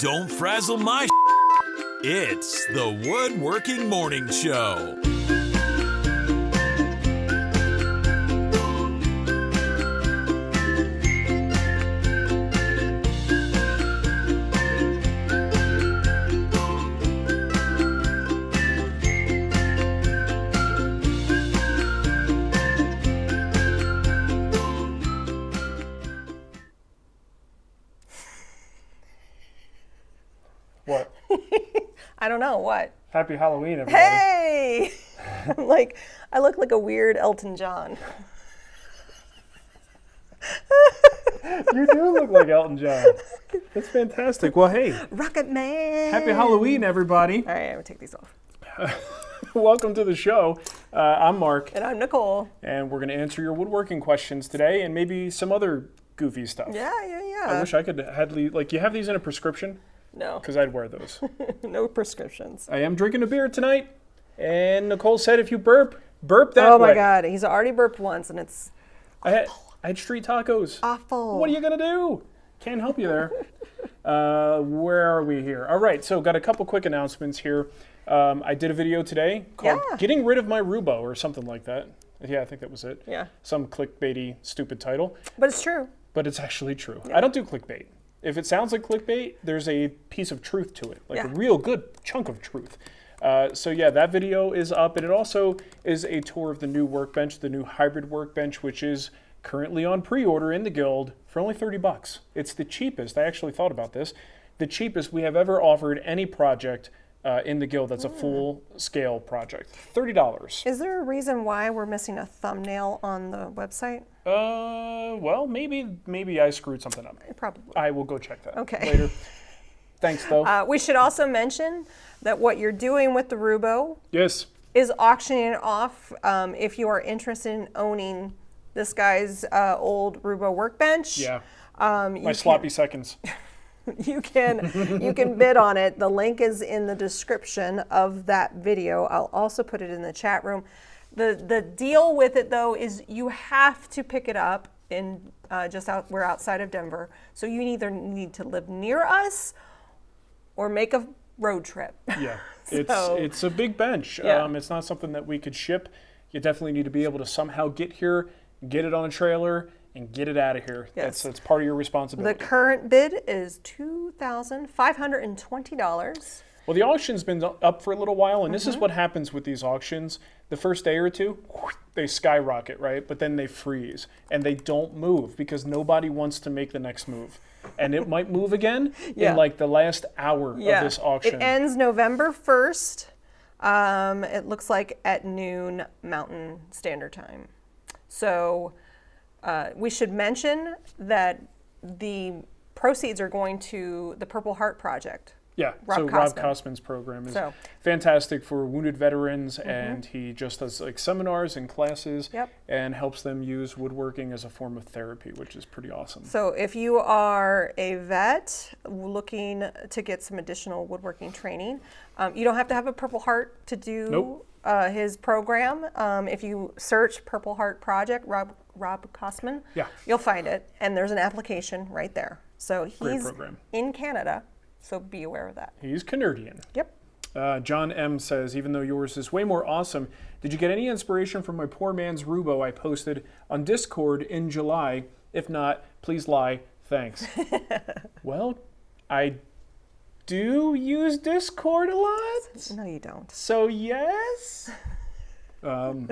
Don't frazzle my It's the Woodworking Morning Show. What? I don't know, what? Happy Halloween, everybody. Hey! I look like a weird Elton John. You do look like Elton John. That's fantastic. Well, hey. Rocket Man! Happy Halloween, everybody. All right, I'm going to take these off. Welcome to the show. I'm Marc. And I'm Nicole. And we're going to answer your woodworking questions today and maybe some other goofy stuff. Yeah. I wish I could have, like, you have these in a prescription? No. Because I'd wear those. No prescriptions. I am drinking a beer tonight. And Nicole said if you burp that way. Oh my God, he's already burped once and it's I had street tacos. awful. What are you going to do? Can't help you there. Where are we here? All right, so got a couple quick announcements here. I did a video today called Getting Rid of My Rubo or something like that. Yeah, I think that was it. Yeah. Some clickbaity, stupid title. But it's true. But it's actually true. Yeah. I don't do clickbait. If it sounds like clickbait, there's a piece of truth to it, like a real good chunk of truth. So yeah, that video is up, and it also is a tour of the new workbench, the new hybrid workbench, which is currently on pre-order in the Guild for only $30. It's the cheapest, I actually thought about this, the cheapest we have ever offered any project in the Guild that's a full-scale project. $30. Is there a reason why we're missing a thumbnail on the website? Well, maybe I screwed something up. Probably. I will go check that later. Thanks, though. We should also mention that what you're doing with the Rubo is auctioning it off. If you are interested in owning this guy's old Rubo workbench. Yeah. My sloppy seconds. You can bid on it. The link is in the description of that video. I'll also put it in the chat room. The deal with it though is you have to pick it up in we're outside of Denver, so you either need to live near us or make a road trip. Yeah, it's a big bench. Yeah. It's not something that we could ship. You definitely need to be able to somehow get here, get it on a trailer, and get it out of here. Yes. That's part of your responsibility. The current bid is $2,520. Well, the auction's been up for a little while, and this is what happens with these auctions. The first day or two, they skyrocket, right? But then they freeze, and they don't move because nobody wants to make the next move. And it might move again in like the last hour of this auction. It ends November 1st. It looks like at noon Mountain Standard Time. So we should mention that the proceeds are going to the Purple Heart Project. Yeah, Rob Kosman's program is fantastic for wounded veterans, and he just does like seminars and classes and helps them use woodworking as a form of therapy, which is pretty awesome. So if you are a vet looking to get some additional woodworking training, you don't have to have a Purple Heart to do his program. If you search Purple Heart Project, Rob Kosman, you'll find it, and there's an application right there. So he's in Canada. So be aware of that. He's Canadian. Yep. John M. says, even though yours is way more awesome, did you get any inspiration from my poor man's Rubo I posted on Discord in July? If not, please lie. Thanks. Well, I do use Discord a lot. No, you don't. So yes. Okay.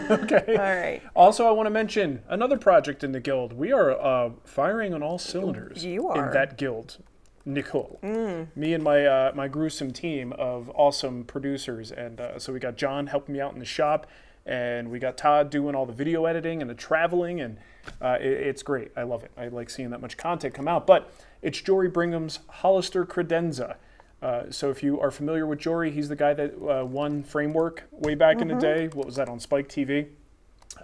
All right. Also, I want to mention another project in the Guild. We are firing on all cylinders in that Guild. Nicole, me and my gruesome team of awesome producers, and so we got John helping me out in the shop, and we got Todd doing all the video editing and the traveling, and it's great. I love it. I like seeing that much content come out. But it's Jory Bringham's Hollister Credenza. So if you are familiar with Jory, he's the guy that won Framework way back in the day. What was that, on Spike TV?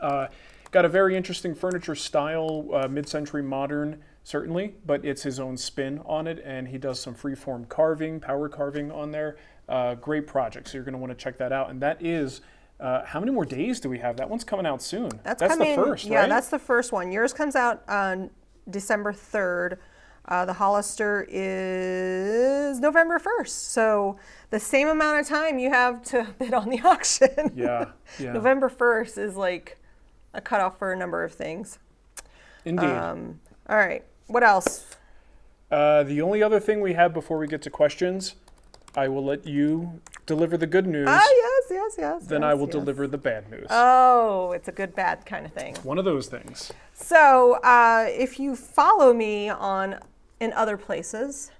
Got a very interesting furniture style, mid-century modern, certainly, but it's his own spin on it, and he does some freeform carving, power carving on there. Great project, so you're going to want to check that out. And that is, how many more days do we have? That one's coming out soon. That's the first, right? Yeah, that's the first one. Yours comes out on December 3rd. The Hollister is November 1st. So the same amount of time you have to bid on the auction. Yeah. November 1st is like a cutoff for a number of things. Indeed. All right. What else? The only other thing we have before we get to questions, I will let you deliver the good news. Yes. Then I will deliver the bad news. Oh, it's a good, bad kind of thing. One of those things. So if you follow me in other places,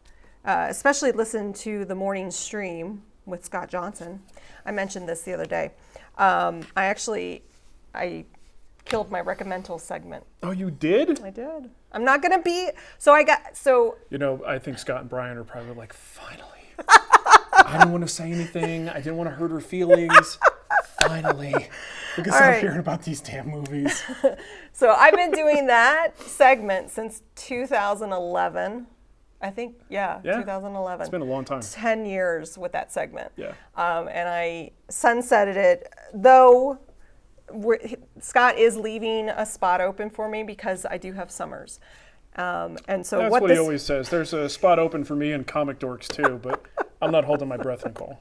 especially listen to the morning stream with Scott Johnson, I mentioned this the other day. I killed my recommendal segment. Oh, you did? I did. I'm not gonna be. You know, I think Scott and Brian are probably like, finally. I didn't want to say anything. I didn't want to hurt her feelings. Finally. We can stop hearing about these damn movies. So I've been doing that segment since 2011. I think, 2011. It's been a long time. 10 years with that segment. Yeah. And I sunsetted it, though Scott is leaving a spot open for me because I do have summers. And so that's what he always says. There's a spot open for me in Comic Dorks too, but I'm not holding my breath, Nicole.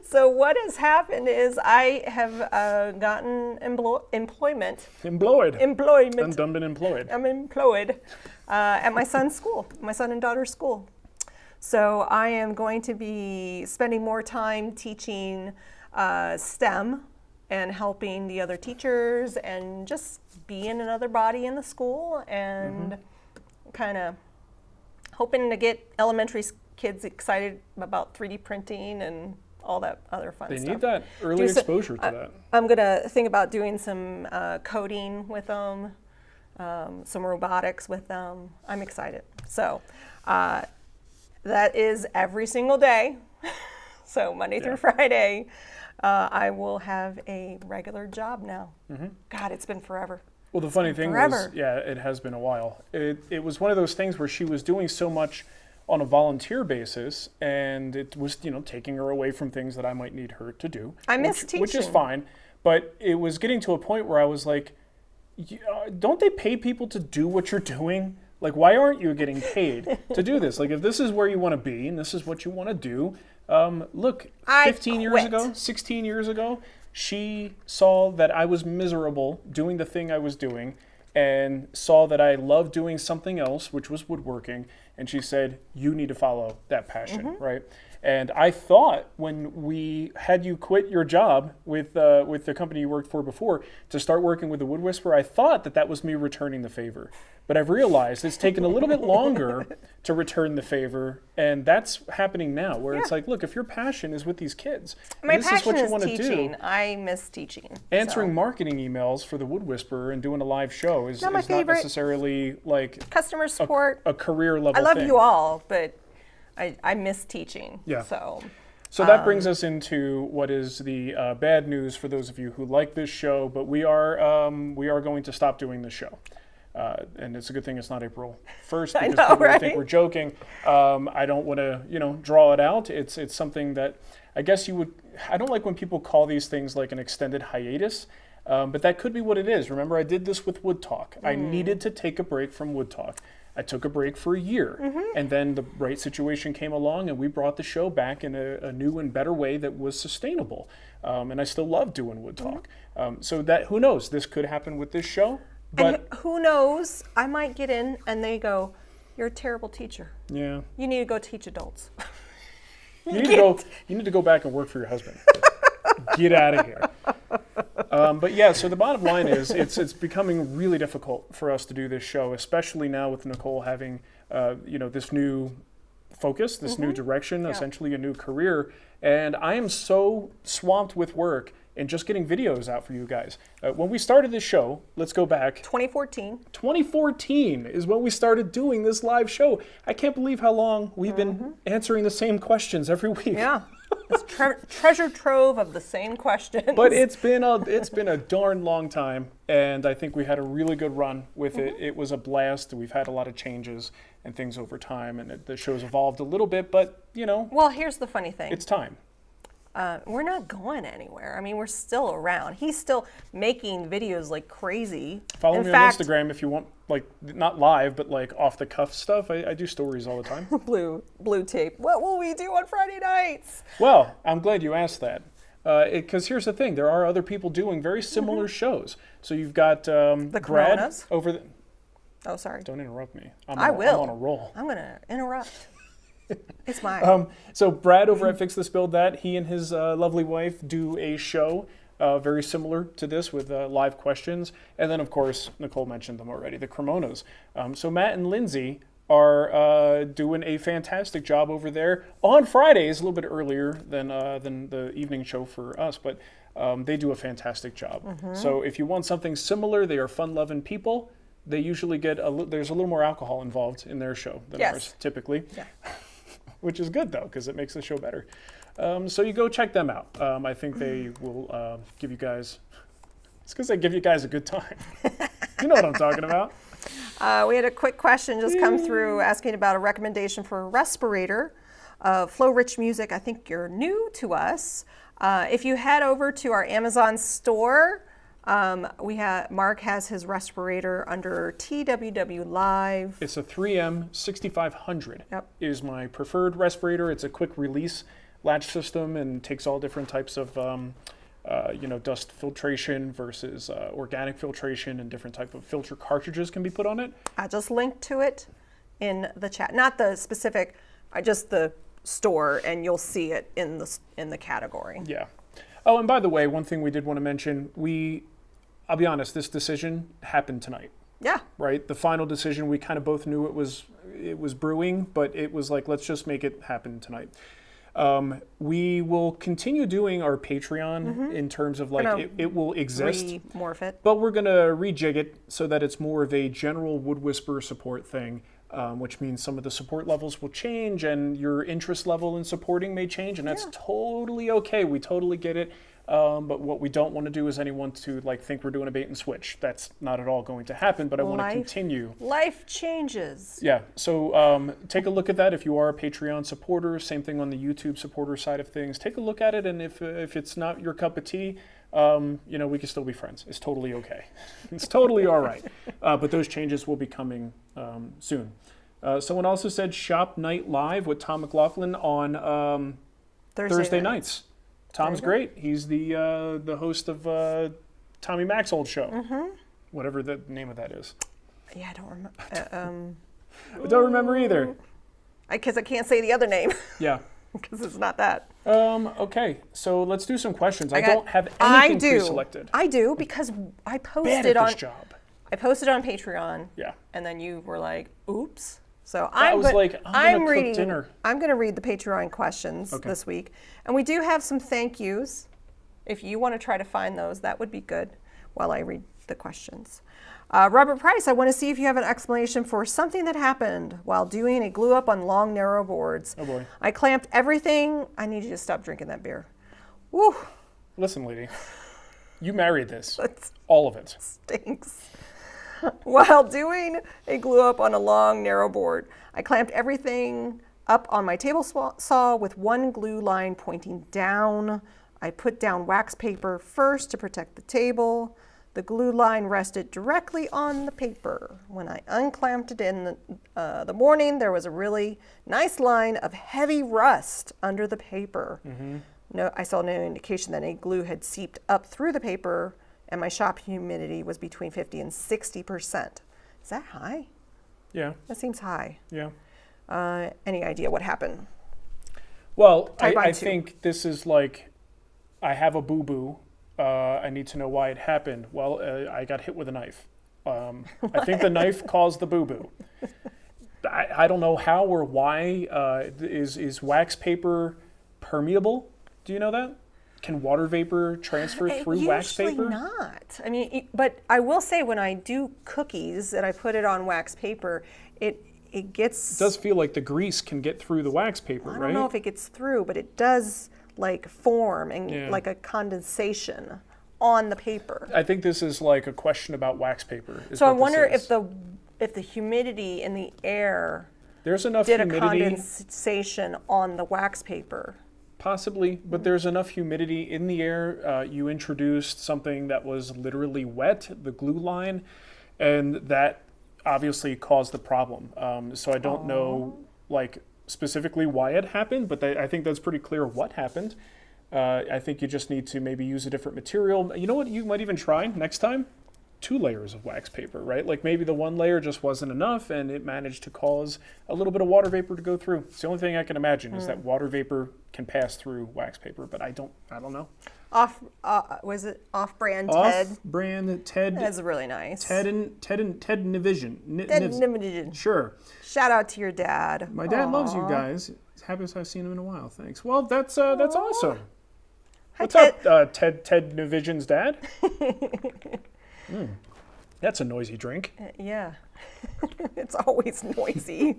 So what has happened is I have gotten employment. Employed. And done been employed. I'm employed at my son's school, my son and daughter's school. So I am going to be spending more time teaching STEM and helping the other teachers and just being another body in the school and kind of hoping to get elementary kids excited about 3D printing and all that other fun stuff. They need that early exposure to that. I'm going to think about doing some coding with them, some robotics with them. I'm excited. So that is every single day. So Monday through Friday, I will have a regular job now. God, it's been forever. Well, the funny thing was, it has been a while. It was one of those things where she was doing so much on a volunteer basis, and it was, taking her away from things that I might need her to do. I miss teaching. Which is fine, but it was getting to a point where I was like, don't they pay people to do what you're doing? Like, why aren't you getting paid to do this? Like, if this is where you want to be and this is what you want to do, look, 15 years ago, 16 years ago, she saw that I was miserable doing the thing I was doing and saw that I loved doing something else, which was woodworking. And she said, you need to follow that passion, right? And I thought when we had you quit your job with the company you worked for before to start working with the Wood Whisperer, I thought that was me returning the favor. But I've realized it's taken a little bit longer to return the favor, and that's happening now, where it's like, look, if your passion is with these kids, my this is what you want to teaching. do. I miss teaching. Answering marketing emails for the Wood Whisperer and doing a live show is not necessarily like customer support, a career level thing. I love thing. you all, but I miss teaching. Yeah. So that brings us into what is the bad news for those of you who like this show, but we are going to stop doing this show. And it's a good thing it's not April 1st because people would think we're joking. I don't want to, draw it out. It's something that I guess I don't like when people call these things like an extended hiatus, but that could be what it is. Remember, I did this with Wood Talk. I needed to take a break from Wood Talk. I took a break for a year, and then the right situation came along, and we brought the show back in a new and better way that was sustainable. And I still love doing Wood Talk. So that, who knows, this could happen with this show. But and who knows, I might get in and they go, you're a terrible teacher. Yeah. You need to go teach adults. You need to go back and work for your husband. Get out of here. But yeah, so the bottom line is it's becoming really difficult for us to do this show, especially now with Nicole having this new focus, this new direction, essentially a new career. And I am so swamped with work and just getting videos out for you guys. When we started this show, let's go back. 2014. 2014 is when we started doing this live show. I can't believe how long we've been answering the same questions every week. Yeah, it's treasure trove of the same questions. But it's been a darn long time, and I think we had a really good run with it. It was a blast. We've had a lot of changes and things over time, and the show's evolved a little bit, but Well, here's the funny thing. It's time. we're not going anywhere. I mean, we're still around. He's still making videos like crazy. Follow me on Instagram if you want, like, not live, but like off the cuff stuff. I do stories all the time. blue tape. What will we do on Friday nights? Well, I'm glad you asked that. Because here's the thing, there are other people doing very similar shows. So you've got the Brad Coronas? over the... Oh, sorry. Don't interrupt me. I will. I'm on a roll. I'm going to interrupt. It's mine. So Brad over at Fix This Build That, he and his lovely wife do a show very similar to this with live questions. And then, of course, Nicole mentioned them already, the Cremonas. So Matt and Lindsay are doing a fantastic job over there on Fridays, a little bit earlier than the evening show for us, but they do a fantastic job. So if you want something similar, they are fun-loving people. They usually get there's a little more alcohol involved in their show than ours, typically. Yeah. Which is good, though, because it makes the show better. So you go check them out. I think they will give you guys... It's because they give you guys a good time. You know what I'm talking about. We had a quick question just come through asking about a recommendation for a respirator. Flow-rich music, I think you're new to us. If you head over to our Amazon store, Marc has his respirator under TWW Live. It's a 3M 6500. Yep. Is my preferred respirator. It's a quick release latch system and takes all different types of dust filtration versus organic filtration, and different type of filter cartridges can be put on it. I just linked to it in the chat, not the specific, just the store, and you'll see it in the category. Yeah. Oh, and by the way, one thing we did want to mention, I'll be honest, this decision happened tonight. Yeah. Right? The final decision, we kind of both knew it was brewing, but it was like, let's just make it happen tonight. We will continue doing our Patreon in terms of like, it will exist. Remorph it. But we're going to rejig it so that it's more of a general Wood Whisperer support thing. Which means some of the support levels will change and your interest level in supporting may change, and that's totally okay. We totally get it. But what we don't want to do is anyone to like think we're doing a bait and switch. That's not at all going to happen, but I want to continue. Life changes. Yeah, so take a look at that if you are a Patreon supporter. Same thing on the YouTube supporter side of things. Take a look at it, and if it's not your cup of tea, we can still be friends. It's totally okay. It's totally all right. But those changes will be coming soon. Someone also said Shop Night Live with Tom McLaughlin on Thursday nights. Tom's great. He's the host of Tommy Mac's old show. Whatever the name of that is. Yeah, I don't remember. I don't remember either. Because I can't say the other name. Yeah. Because it's not that. Okay, so let's do some questions. I don't have anything pre-selected. I do, because I posted on Patreon. Yeah. And then you were like, oops. So I'm going to cook dinner. I'm going to read the Patreon questions this week. And we do have some thank yous. If you want to try to find those, that would be good while I read the questions. Robert Price, I want to see if you have an explanation for something that happened while doing a glue up on long, narrow boards. Oh, boy. I clamped everything. I need you to stop drinking that beer. Woo. Listen, lady, you married this. All of it. Stinks. While doing a glue up on a long, narrow board, I clamped everything up on my table saw with one glue line pointing down. I put down wax paper first to protect the table. The glue line rested directly on the paper. When I unclamped it in the morning, there was a really nice line of heavy rust under the paper. No, I saw no indication that any glue had seeped up through the paper, and my shop humidity was between 50 and 60%. Is that high? Yeah. That seems high. Yeah. Any idea what happened? Well, I think this is like, I have a boo-boo. I need to know why it happened. Well, I got hit with a knife. I think the knife caused the boo-boo. I don't know how or why. Is wax paper permeable? Do you know that? Can water vapor transfer through wax paper? Usually not. I mean, but I will say when I do cookies and I put it on wax paper, it gets... It does feel like the grease can get through the wax paper, right? I don't know if it gets through, but it does like form and like a condensation on the paper. I think this is like a question about wax paper. So I wonder if the humidity in the air there's enough did humidity. A condensation on the wax paper. Possibly, but there's enough humidity in the air. You introduced something that was literally wet, the glue line, and that obviously caused the problem. So I don't know, like, specifically why it happened, but I think that's pretty clear what happened. I think you just need to maybe use a different material. You know what you might even try next time? 2 layers of wax paper, right? Like maybe the 1 layer just wasn't enough and it managed to cause a little bit of water vapor to go through. It's the only thing I can imagine is that water vapor can pass through wax paper, but I don't know. Was it off-brand Ted? Off-brand Ted. That's really nice. Ted Nivision. Ted Nivision. Sure. Shout out to your dad. My dad loves you guys. He's happiest I've seen him in a while. Thanks. Well, that's awesome. Hi, What's up, Ted Nivision's dad? That's a noisy drink. Yeah. It's always noisy.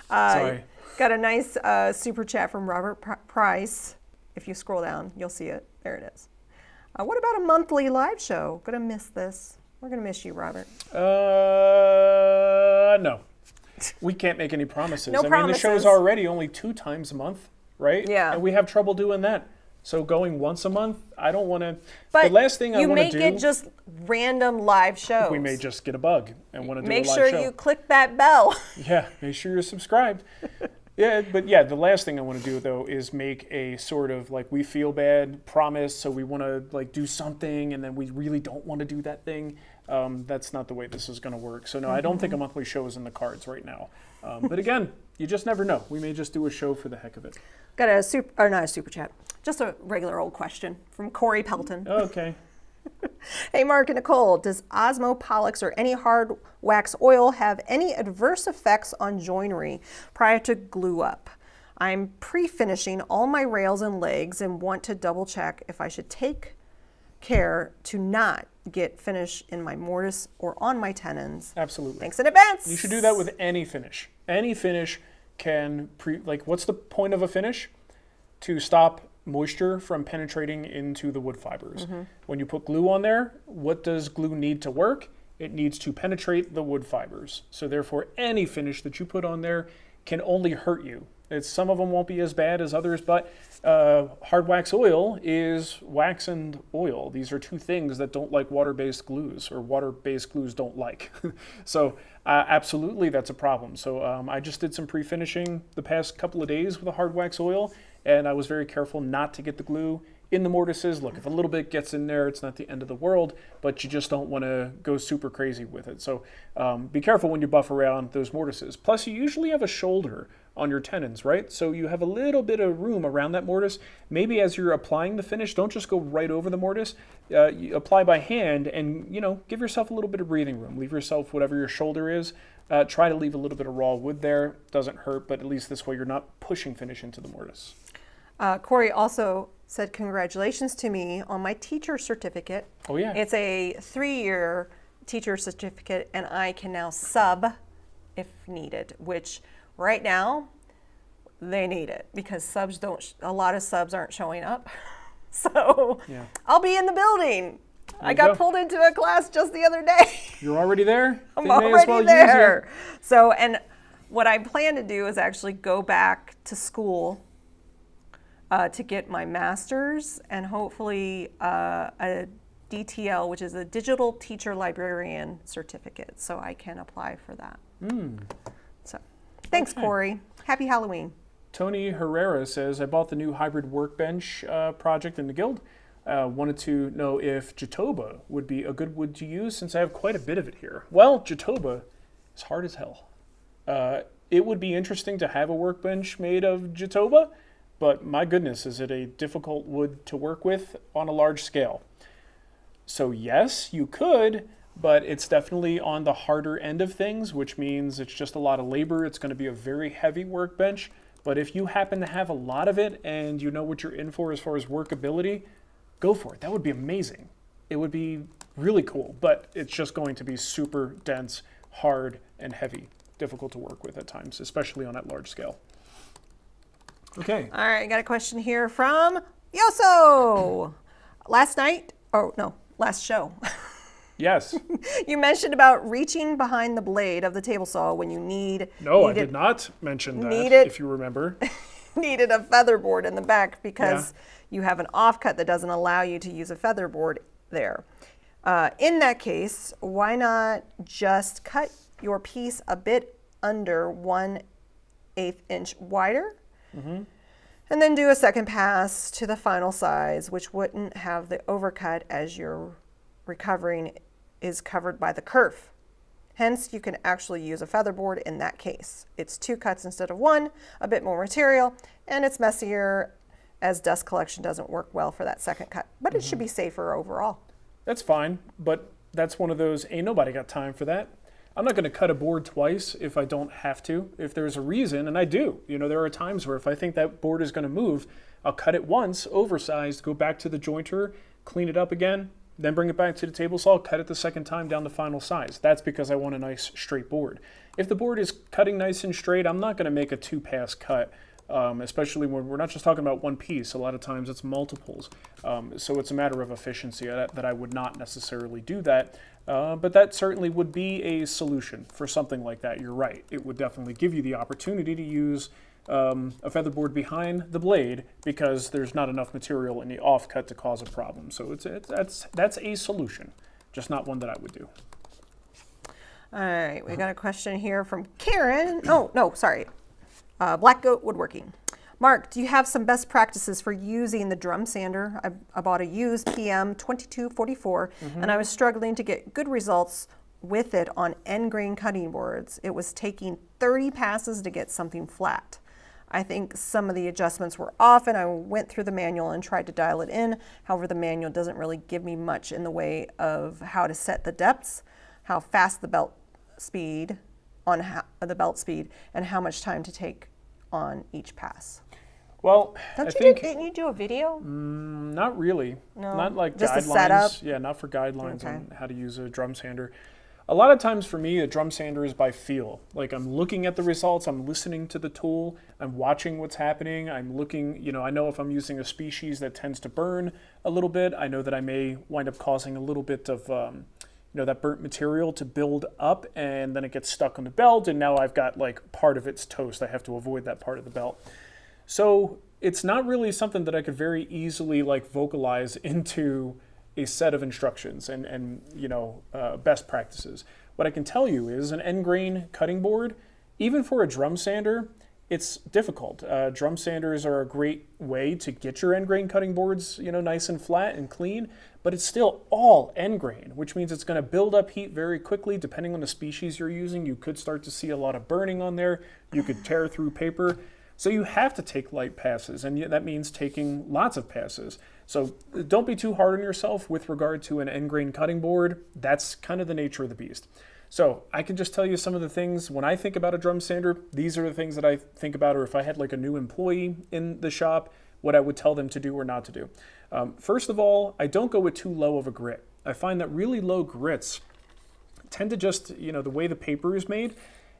Sorry. Got a nice super chat from Robert Price. If you scroll down, you'll see it. There it is. What about a monthly live show? Gonna miss this. We're gonna miss you, Robert. No. We can't make any promises. No promises. Mean, the show's already only 2 times a month, right? Yeah. And we have trouble doing that. So going once a month, I don't want to. But the last thing I want to do. You may get just random live shows. We may just get a bug and want to do a live show. Make sure you click that bell. Yeah, make sure you're subscribed. The last thing I want to do though is make a sort of like we feel bad promise, so we want to like do something and then we really don't want to do that thing. That's not the way this is going to work. So no, I don't think a monthly show is in the cards right now. But again, you just never know. We may just do a show for the heck of it. Got not a super chat, just a regular old question from Corey Pelton. Okay. Hey, Marc and Nicole, does Osmo, Pollocks, or any hard wax oil have any adverse effects on joinery prior to glue up? I'm pre-finishing all my rails and legs and want to double check if I should take care to not get finish in my mortise or on my tenons. Absolutely. Thanks in advance. You should do that with any finish. Any finish can what's the point of a finish? To stop moisture from penetrating into the wood fibers. When you put glue on there, what does glue need to work? It needs to penetrate the wood fibers. So therefore, any finish that you put on there can only hurt you. Some of them won't be as bad as others, but hard wax oil is wax and oil. These are 2 things that don't like water-based glues, or water-based glues don't like. So absolutely, that's a problem. So I just did some pre-finishing the past couple of days with a hard wax oil, and I was very careful not to get the glue in the mortises. Look, if a little bit gets in there, it's not the end of the world, but you just don't want to go super crazy with it. So be careful when you buff around those mortises. Plus, you usually have a shoulder on your tenons, right? So you have a little bit of room around that mortise. Maybe as you're applying the finish, don't just go right over the mortise. You apply by hand and, give yourself a little bit of breathing room. Leave yourself whatever your shoulder is. Try to leave a little bit of raw wood there. Doesn't hurt, but at least this way you're not pushing finish into the mortise. Corey also said congratulations to me on my teacher certificate. Oh, yeah. It's a 3-year teacher certificate, and I can now sub if needed, which right now they need it because a lot of subs aren't showing up. So yeah. I'll be in the building. I got pulled into a class just the other day. You're already there? I'm already there. So, and what I plan to do is actually go back to school to get my master's and hopefully a DTL, which is a digital teacher librarian certificate, so I can apply for that. So, thanks, okay. Corey. Happy Halloween. Tony Herrera says, I bought the new hybrid workbench project in the guild. Wanted to know if Jatoba would be a good wood to use since I have quite a bit of it here. Well, Jatoba is hard as hell. It would be interesting to have a workbench made of Jatoba, but my goodness, is it a difficult wood to work with on a large scale. So yes, you could, but it's definitely on the harder end of things, which means it's just a lot of labor. It's going to be a very heavy workbench. But if you happen to have a lot of it and you know what you're in for as far as workability, go for it. That would be amazing. It would be really cool, but it's just going to be super dense, hard, and heavy. Difficult to work with at times, especially on that large scale. Okay. All right, I got a question here from Yoso. Last show. Yes. You mentioned about reaching behind the blade of the table saw when you need... No, I did not mention that, if you remember. needed a feather board in the back because you have an offcut that doesn't allow you to use a feather board there. In that case, why not just cut your piece a bit under 1/8 inch wider, and then do a second pass to the final size, which wouldn't have the overcut as your recovering is covered by the kerf. Hence, you can actually use a feather board in that case. It's 2 cuts instead of 1, a bit more material, and it's messier as dust collection doesn't work well for that second cut, but it should be safer overall. That's fine, but that's one of those, ain't nobody got time for that. I'm not going to cut a board twice if I don't have to. If there's a reason, and I do. There are times where if I think that board is going to move, I'll cut it once, oversized, go back to the jointer, clean it up again, then bring it back to the table saw, cut it the second time down to final size. That's because I want a nice straight board. If the board is cutting nice and straight, I'm not going to make a 2-pass cut, especially when we're not just talking about one piece. A lot of times it's multiples. So it's a matter of efficiency that I would not necessarily do that. But that certainly would be a solution for something like that. You're right. It would definitely give you the opportunity to use a feather board behind the blade because there's not enough material in the offcut to cause a problem. So that's a solution, just not one that I would do. All right, we got a question here from Karen. Oh, no, sorry. Black Goat Woodworking. Marc, do you have some best practices for using the drum sander? I bought a used PM 2244, and I was struggling to get good results with it on end grain cutting boards. It was taking 30 passes to get something flat. I think some of the adjustments were off, and I went through the manual and tried to dial it in. However, the manual doesn't really give me much in the way of how to set the depths, how fast the belt speed, and how much time to take on each pass. Well, didn't you do a video? Not really. No, not like just guidelines. A setup? Yeah, not for guidelines on how to use a drum sander. A lot of times for me, a drum sander is by feel. Like I'm looking at the results, I'm listening to the tool, I'm watching what's happening, I'm looking, I know if I'm using a species that tends to burn a little bit, I know that I may wind up causing a little bit of, that burnt material to build up, and then it gets stuck on the belt, and now I've got like part of it's toast. I have to avoid that part of the belt. So it's not really something that I could very easily like vocalize into a set of instructions and best practices. What I can tell you is an end grain cutting board, even for a drum sander, it's difficult. Drum sanders are a great way to get your end grain cutting boards, nice and flat and clean, but it's still all end grain, which means it's going to build up heat very quickly. Depending on the species you're using, you could start to see a lot of burning on there. You could tear through paper. So you have to take light passes, and that means taking lots of passes. So don't be too hard on yourself with regard to an end grain cutting board. That's kind of the nature of the beast. So I can just tell you some of the things when I think about a drum sander. These are the things that I think about, or if I had like a new employee in the shop, what I would tell them to do or not to do. First of all, I don't go with too low of a grit. I find that really low grits tend to just, the way the paper is made,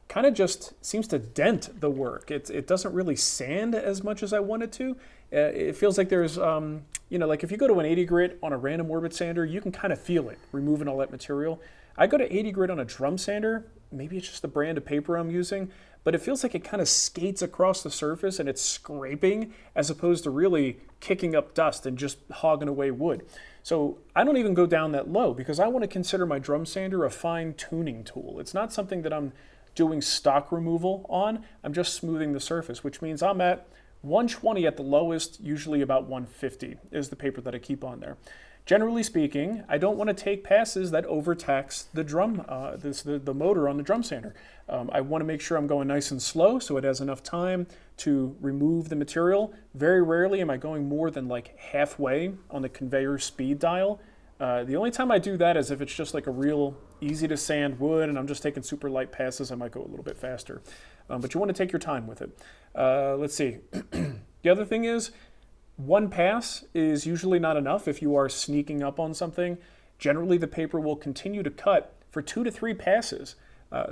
kind of just seems to dent the work. It doesn't really sand as much as I want it to. It feels like there's, like if you go to an 80 grit on a random orbit sander, you can kind of feel it removing all that material. I go to 80 grit on a drum sander, maybe it's just the brand of paper I'm using, but it feels like it kind of skates across the surface and it's scraping as opposed to really kicking up dust and just hogging away wood. So I don't even go down that low because I want to consider my drum sander a fine tuning tool. It's not something that I'm doing stock removal on. I'm just smoothing the surface, which means I'm at 120 at the lowest, usually about 150 is the paper that I keep on there. Generally speaking, I don't want to take passes that overtax the drum, the motor on the drum sander. I want to make sure I'm going nice and slow so it has enough time to remove the material. Very rarely am I going more than like halfway on the conveyor speed dial. The only time I do that is if it's just like a real easy to sand wood and I'm just taking super light passes, I might go a little bit faster. But you want to take your time with it. Let's see. The other thing is, one pass is usually not enough if you are sneaking up on something. Generally, the paper will continue to cut for 2 to 3 passes.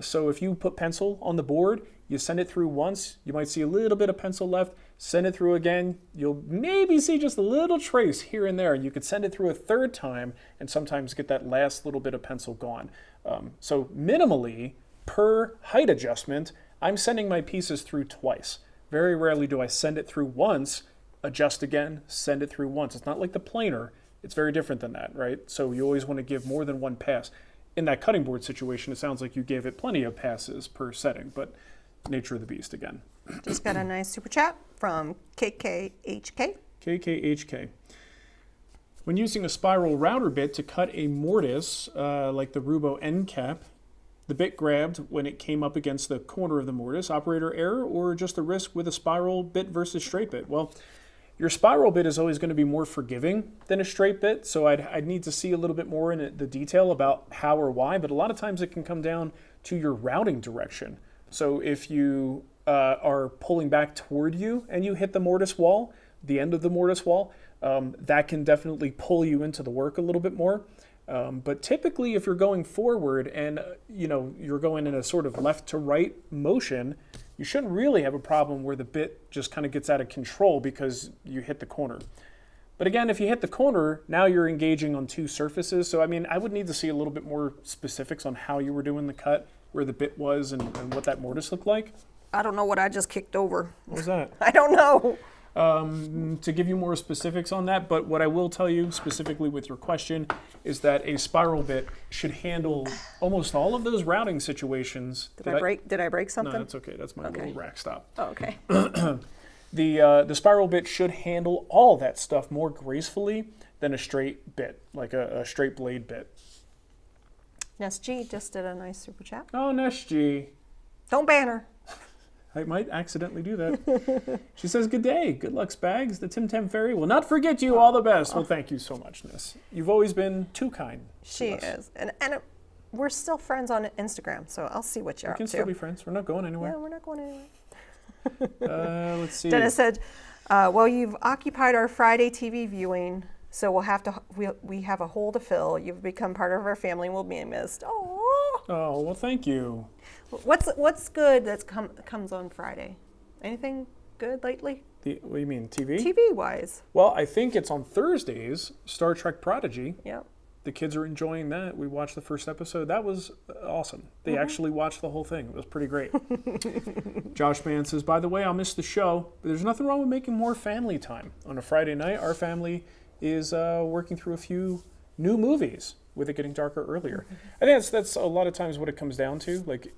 So if you put pencil on the board, you send it through once, you might see a little bit of pencil left, send it through again, you'll maybe see just a little trace here and there. You could send it through a third time and sometimes get that last little bit of pencil gone. So minimally, per height adjustment, I'm sending my pieces through twice. Very rarely do I send it through once, adjust again, send it through once. It's not like the planer. It's very different than that, right? So you always want to give more than one pass. In that cutting board situation, it sounds like you gave it plenty of passes per setting, but nature of the beast again. Just got a nice super chat from KKHK. KKHK. When using a spiral router bit to cut a mortise, like the Rubo end cap, the bit grabbed when it came up against the corner of the mortise, operator error, or just a risk with a spiral bit versus straight bit? Well, your spiral bit is always going to be more forgiving than a straight bit, so I'd need to see a little bit more in the detail about how or why, but a lot of times it can come down to your routing direction. So if you are pulling back toward you and you hit the mortise wall, the end of the mortise wall, that can definitely pull you into the work a little bit more. But typically if you're going forward and you're going in a sort of left to right motion, you shouldn't really have a problem where the bit just kind of gets out of control because you hit the corner. But again, if you hit the corner, now you're engaging on two surfaces. So I mean, I would need to see a little bit more specifics on how you were doing the cut, where the bit was, and what that mortise looked like. I don't know what I just kicked over. What was that? I don't know. To give you more specifics on that, but what I will tell you specifically with your question is that a spiral bit should handle almost all of those routing situations. Did I break something? No, that's okay. That's my little rack stop. Oh, okay. The spiral bit should handle all of that stuff more gracefully than a straight bit, like a straight blade bit. Ness G just did a nice super chat. Oh, Ness G. Don't ban her. I might accidentally do that. She says, good day. Good luck, Spags. The Tim Tam Fairy will not forget you. All the best. Well, thank you so much, Ness. You've always been too kind. She is. And we're still friends on Instagram, so I'll see what you're up to. We can still be friends. We're not going anywhere. Yeah, we're not going anywhere. Let's see. Dennis said, well, you've occupied our Friday TV viewing, so we have a hole to fill. You've become part of our family and will be missed. Oh, well, thank you. What's good that's comes on Friday? Anything good lately? What do you mean, TV? TV-wise. Well, I think it's on Thursdays, Star Trek Prodigy. Yep. The kids are enjoying that. We watched the first episode. That was awesome. They actually watched the whole thing. It was pretty great. Josh Mann says, by the way, I'll miss the show, but there's nothing wrong with making more family time. On a Friday night, our family is working through a few new movies with it getting darker earlier. I think that's a lot of times what it comes down to. Like,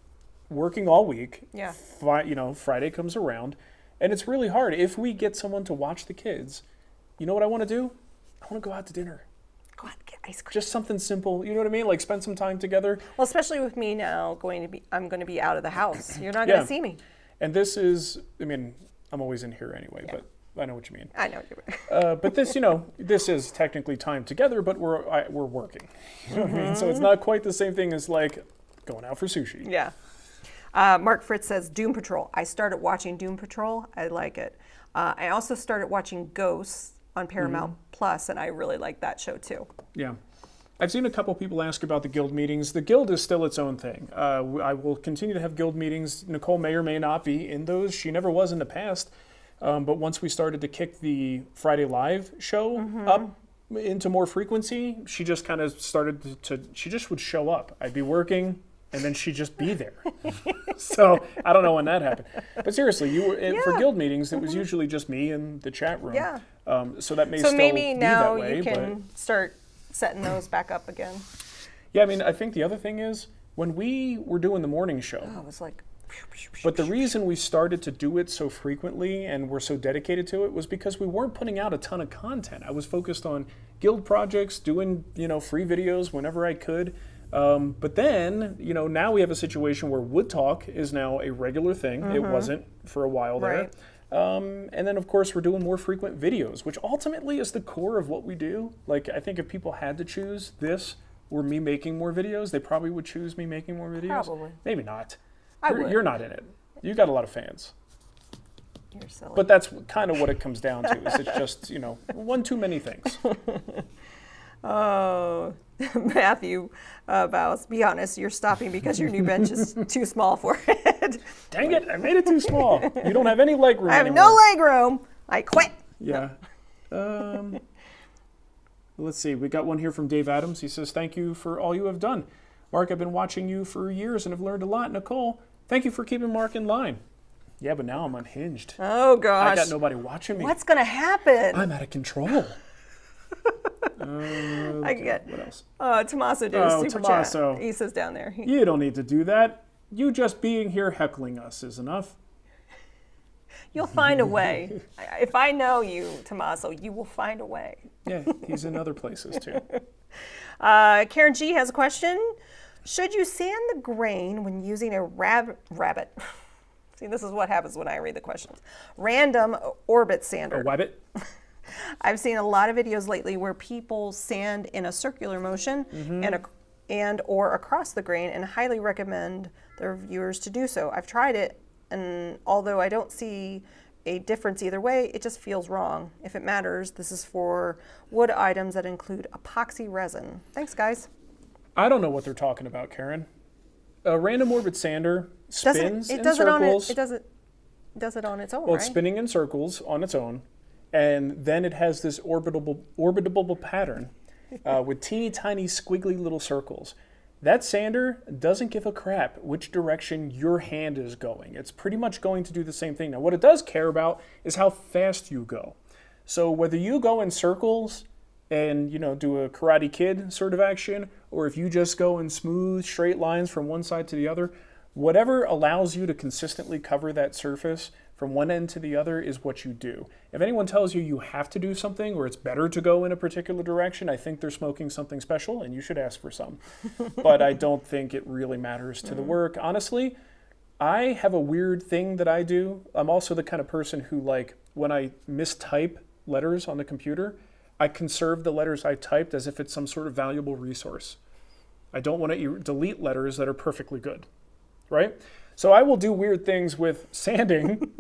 working all week, yeah. Friday comes around, and it's really hard. If we get someone to watch the kids, you know what I want to do? I want to go out to dinner. Go out and get ice cream. Just something simple, you know what I mean? Like spend some time together. Well, especially with me now I'm going to be out of the house. You're not going to see me. And this is, I'm always in here anyway, but I know what you mean. I know what you mean. But this, this is technically time together, but we're working. You know what I mean? So it's not quite the same thing as like going out for sushi. Yeah. Mark Fritz says, Doom Patrol. I started watching Doom Patrol. I like it. I also started watching Ghosts on Paramount Plus, and I really like that show too. Yeah. I've seen a couple people ask about the guild meetings. The guild is still its own thing. I will continue to have guild meetings. Nicole may or may not be in those. She never was in the past. But once we started to kick the Friday Live show up into more frequency, she just kind of started she just would show up. I'd be working, and then she'd just be there. So I don't know when that happened. But seriously, for guild meetings, it was usually just me in the chat room. Yeah. So that may still maybe be now that way, you can start setting those back up again. Yeah, I think the other thing is, when we were doing the morning show, it was like... But the reason we started to do it so frequently and we're so dedicated to it was because we weren't putting out a ton of content. I was focused on guild projects, doing, free videos whenever I could. But then, now we have a situation where Wood Talk is now a regular thing. It wasn't for a while there. Right. And then, of course, we're doing more frequent videos, which ultimately is the core of what we do. Like, I think if people had to choose this or me making more videos, they probably would choose me making more videos. Probably. Maybe not. You're not in it. You got a lot of fans. You're silly. But that's kind of what it comes down to. Is it's just, one too many things. Oh, Matthew vows, be honest, you're stopping because your new bench is too small for it. Dang it, I made it too small. You don't have any leg room I have anymore. no leg room. I quit. Yeah. Let's see. We got one here from Dave Adams. He says, thank you for all you have done. Marc, I've been watching you for years and have learned a lot. Nicole, thank you for keeping Marc in line. Yeah, but now I'm unhinged. Oh, gosh. I got nobody watching me. What's going to happen? I'm out of control. I get. What else? Tommaso did a super Tommaso. chat. He says down there. You don't need to do that. You just being here heckling us is enough. You'll find a way. If I know you, Tommaso, you will find a way. Yeah, he's in other places too. Karen G has a question. Should you sand the grain when using a rabbit? See, this is what happens when I read the questions. Random orbit sander. A wabbit? I've seen a lot of videos lately where people sand in a circular motion and or across the grain, and highly recommend their viewers to do so. I've tried it, and although I don't see a difference either way, it just feels wrong. If it matters, this is for wood items that include epoxy resin. Thanks, guys. I don't know what they're talking about, Karen. A random orbit sander spins in circles. It does it on its own, well, right? It's spinning in circles on its own, and then it has this orbitable pattern with teeny tiny squiggly little circles. That sander doesn't give a crap which direction your hand is going. It's pretty much going to do the same thing. Now, what it does care about is how fast you go. So whether you go in circles and, do a Karate Kid sort of action, or if you just go in smooth, straight lines from one side to the other, whatever allows you to consistently cover that surface from one end to the other is what you do. If anyone tells you you have to do something or it's better to go in a particular direction, I think they're smoking something special and you should ask for some. But I don't think it really matters to the work. Honestly, I have a weird thing that I do. I'm also the kind of person who, when I mistype letters on the computer, I conserve the letters I typed as if it's some sort of valuable resource. I don't want to delete letters that are perfectly good, right? So I will do weird things with sanding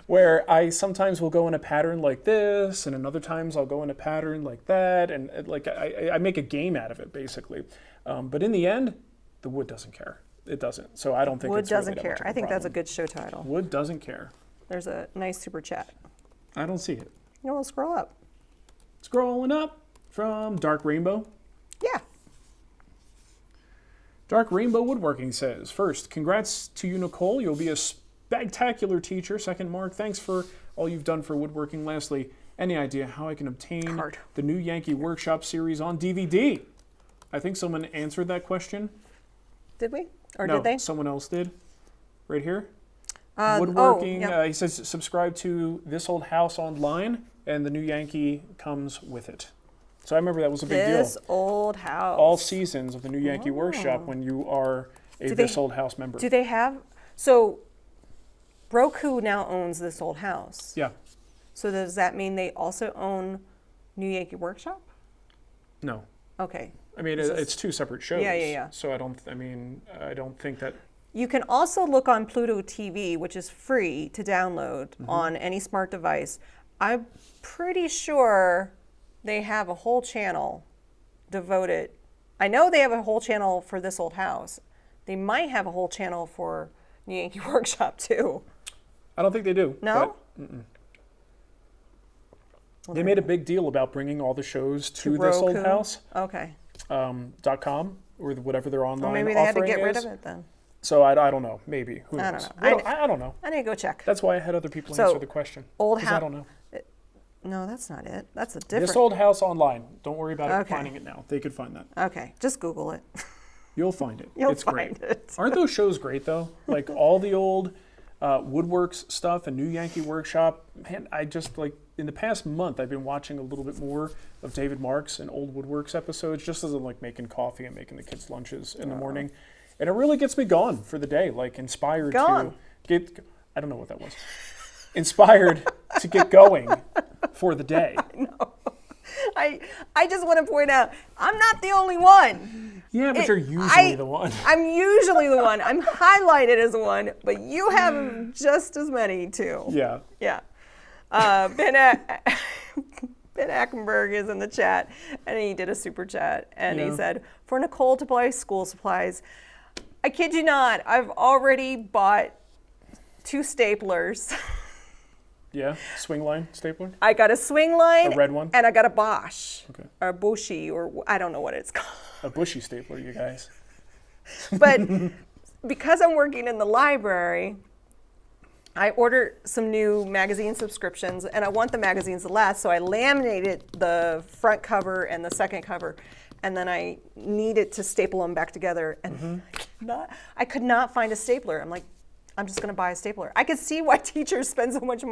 where I sometimes will go in a pattern like this, and another times I'll go in a pattern like that, and I make a game out of it, basically. But in the end, the wood doesn't care. It doesn't. So I don't think it's really that much of a problem. Wood doesn't care. I think that's a good show title. Wood doesn't care. There's a nice super chat. I don't see it. We'll scroll up. Scrolling up from Dark Rainbow. Yeah. Dark Rainbow Woodworking says, first, congrats to you, Nicole. You'll be a spectacular teacher. Second, Marc, thanks for all you've done for woodworking. Lastly, any idea how I can obtain the new Yankee Workshop series on DVD? I think someone answered that question. Did we? Or no, did they? Someone else did. Right here. Woodworking. Yep. He says, subscribe to This Old House online, and the new Yankee comes with it. So I remember that was a big deal. This Old House. All seasons of the new Yankee Workshop when you are a This Old House member. Do they have... So Roku now owns This Old House. Yeah. So does that mean they also own New Yankee Workshop? No. Okay. I mean, it's two separate shows. Yeah. So I don't think that... You can also look on Pluto TV, which is free to download on any smart device. I'm pretty sure they have a whole channel devoted. I know they have a whole channel for This Old House. They might have a whole channel for New Yankee Workshop too. I don't think they do. No? They made a big deal about bringing all the shows to Roku? This Old House. Okay. .com or whatever their online Well, maybe they had to get rid is. of it then. So I don't know. Maybe. Who knows? I don't know. I don't know. I need to go check. That's why I had other people answer the question. Old House. I don't know. No, that's not it. That's a different. This Old House online. Don't worry about finding it now. They could find that. Okay, just Google it. You'll find it. You'll it's find great. it. Aren't those shows great though? Like all the old Woodworks stuff and New Yankee Workshop. Man, I just in the past month I've been watching a little bit more of David Marc's and old Woodworks episodes, just as I'm making coffee and making the kids lunches in the morning, and it really gets me going for the day. Inspired to get. I don't know what that was. Inspired to get going for the day. I know. I just want to point out, I'm not the only one. Yeah, but you're usually the one. I'm usually the one. I'm highlighted as one, but you have just as many too. Yeah. Yeah. Ben Ackenberg is in the chat, and he did a super chat, and he said, for Nicole to buy school supplies, I kid you not, I've already bought 2 staplers. Yeah, swing line stapler? I got a swing line. A red one? And I got a Bosch. Okay. Or a Bushy, or I don't know what it's called. A bushy stapler, you guys. But because I'm working in the library, I ordered some new magazine subscriptions, and I want the magazines to last, so I laminated the front cover and the second cover, and then I needed to staple them back together, and I could not find a stapler. I'm like, I'm just going to buy a stapler. I could see why teachers spend so much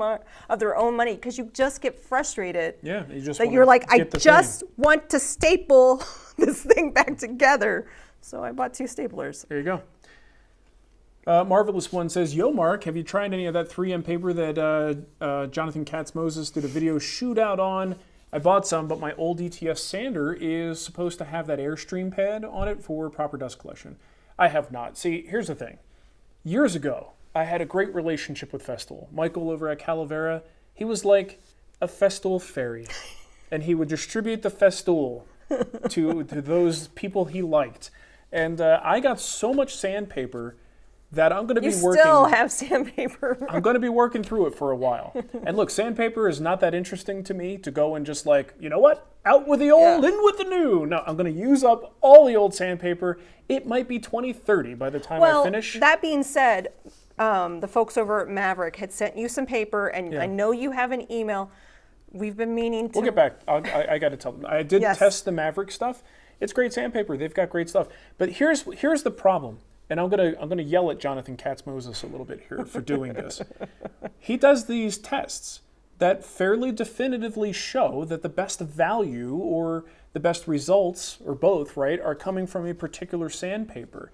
of their own money, because you just get frustrated. Yeah, you just that you're like, I just want to staple this thing back together. So I bought 2 staplers. There you go. Marvelous One says, yo, Mark, have you tried any of that 3M paper that Jonathan Katz-Moses did a video shootout on? I bought some, but my old ETS sander is supposed to have that Airstream pad on it for proper dust collection. I have not. See, here's the thing. Years ago, I had a great relationship with Festool. Michael over at Calavera, he was like a Festool fairy. And he would distribute the Festool to those people he liked. And I got so much sandpaper that I'm going to be working... You still have sandpaper. I'm going to be working through it for a while. And look, sandpaper is not that interesting to me to go and just like, you know what? Out with the old, in with the new. No, I'm going to use up all the old sandpaper. It might be 2030 by the time I finish. That being said, the folks over at Maverick had sent you some paper, and I know you have an email. We've been meaning to... We'll get back. I got to tell them. I did test the Maverick stuff. It's great sandpaper. They've got great stuff. But here's the problem. And I'm gonna yell at Jonathan Katz-Moses a little bit here for doing this. He does these tests that fairly definitively show that the best value or the best results, or both, right, are coming from a particular sandpaper.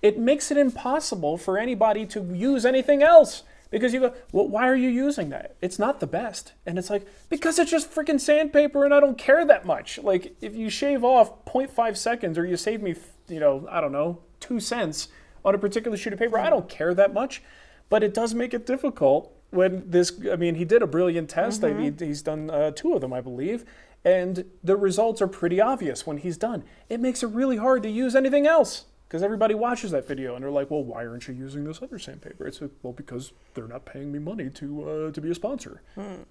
It makes it impossible for anybody to use anything else. Because you go, well, why are you using that? It's not the best. And it's like, because it's just freaking sandpaper and I don't care that much. Like, if you shave off 0.5 seconds or you save me, I don't know, 2 cents on a particular sheet of paper, I don't care that much. But it does make it difficult when he did a brilliant test. He's done 2 of them, I believe. And the results are pretty obvious when he's done. It makes it really hard to use anything else. Because everybody watches that video and they're like, well, why aren't you using this other sandpaper? It's like, well, because they're not paying me money to be a sponsor,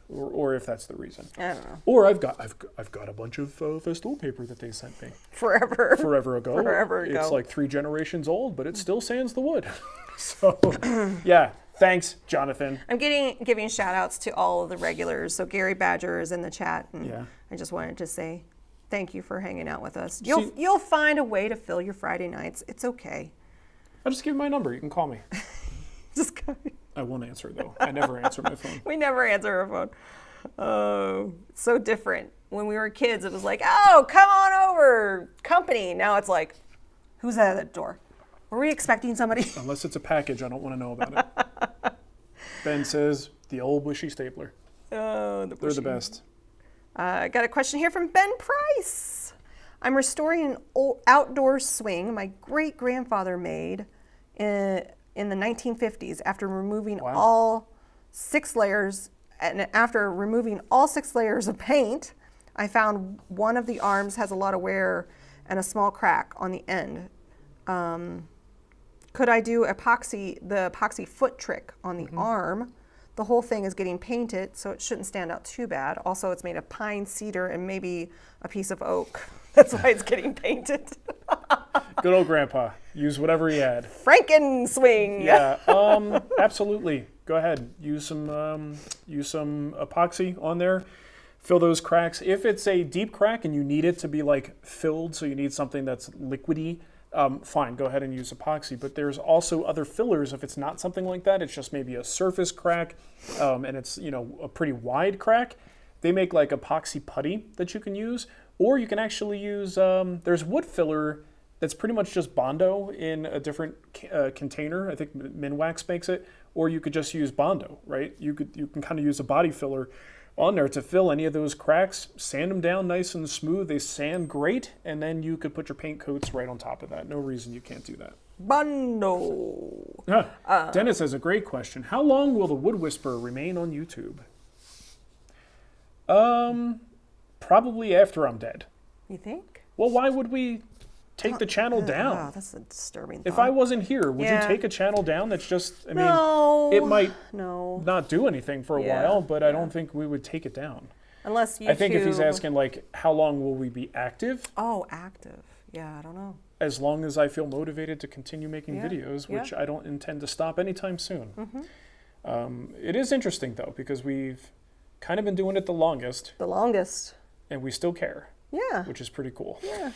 or if that's the reason. I don't know. Or I've got a bunch of Festool paper that they sent me forever ago. It's like 3 generations old, but it still sands the wood. So, yeah. Thanks, Jonathan. I'm giving shout outs to all of the regulars. So Gary Badger is in the chat, and I just wanted to say thank you for hanging out with us. You'll find a way to fill your Friday nights. It's okay. I'll just give you my number. You can call me. I won't answer, though. I never answer my phone. We never answer our phone. Oh, it's so different. When we were kids, it was like, oh, come on over, company. Now it's like, who's at the door? Were we expecting somebody? Unless it's a package, I don't want to know about it. Ben says, the old bushy stapler. Oh, they're the best. I got a question here from Ben Price. I'm restoring an old outdoor swing my great-grandfather made in the 1950s after removing all 6 layers. And after removing all 6 layers of paint, I found one of the arms has a lot of wear and a small crack on the end. Could I do the epoxy foot trick on the arm? The whole thing is getting painted, so it shouldn't stand out too bad. Also, it's made of pine, cedar, and maybe a piece of oak. That's why it's getting painted. Good old grandpa. Use whatever he had. Franken swing. Yeah, absolutely. Go ahead. Use some epoxy on there. Fill those cracks. If it's a deep crack and you need it to be like filled, so you need something that's liquidy, fine, go ahead and use epoxy. But there's also other fillers if it's not something like that. It's just maybe a surface crack, and it's a pretty wide crack. They make like epoxy putty that you can use, or you can actually use. There's wood filler that's pretty much just Bondo in a different container. I think Minwax makes it, or you could just use Bondo, right? You can kind of use a body filler on there to fill any of those cracks, sand them down nice and smooth. They sand great, and then you could put your paint coats right on top of that. No reason you can't do that. Bondo. Dennis has a great question. How long will the Wood Whisperer remain on YouTube? Probably after I'm dead. You think? Well, why would we take the channel down? Oh, that's a disturbing thought. If I wasn't here, would you take a channel down that's just, it might not do anything for a while, but I don't think we would take it down. Unless YouTube... I think if he's asking, like, how long will we be active? Oh, active. Yeah, I don't know. As long as I feel motivated to continue making videos, which I don't intend to stop anytime soon. It is interesting, though, because we've kind of been doing it the longest. The longest. And we still care. Yeah. Which is pretty cool. Yeah.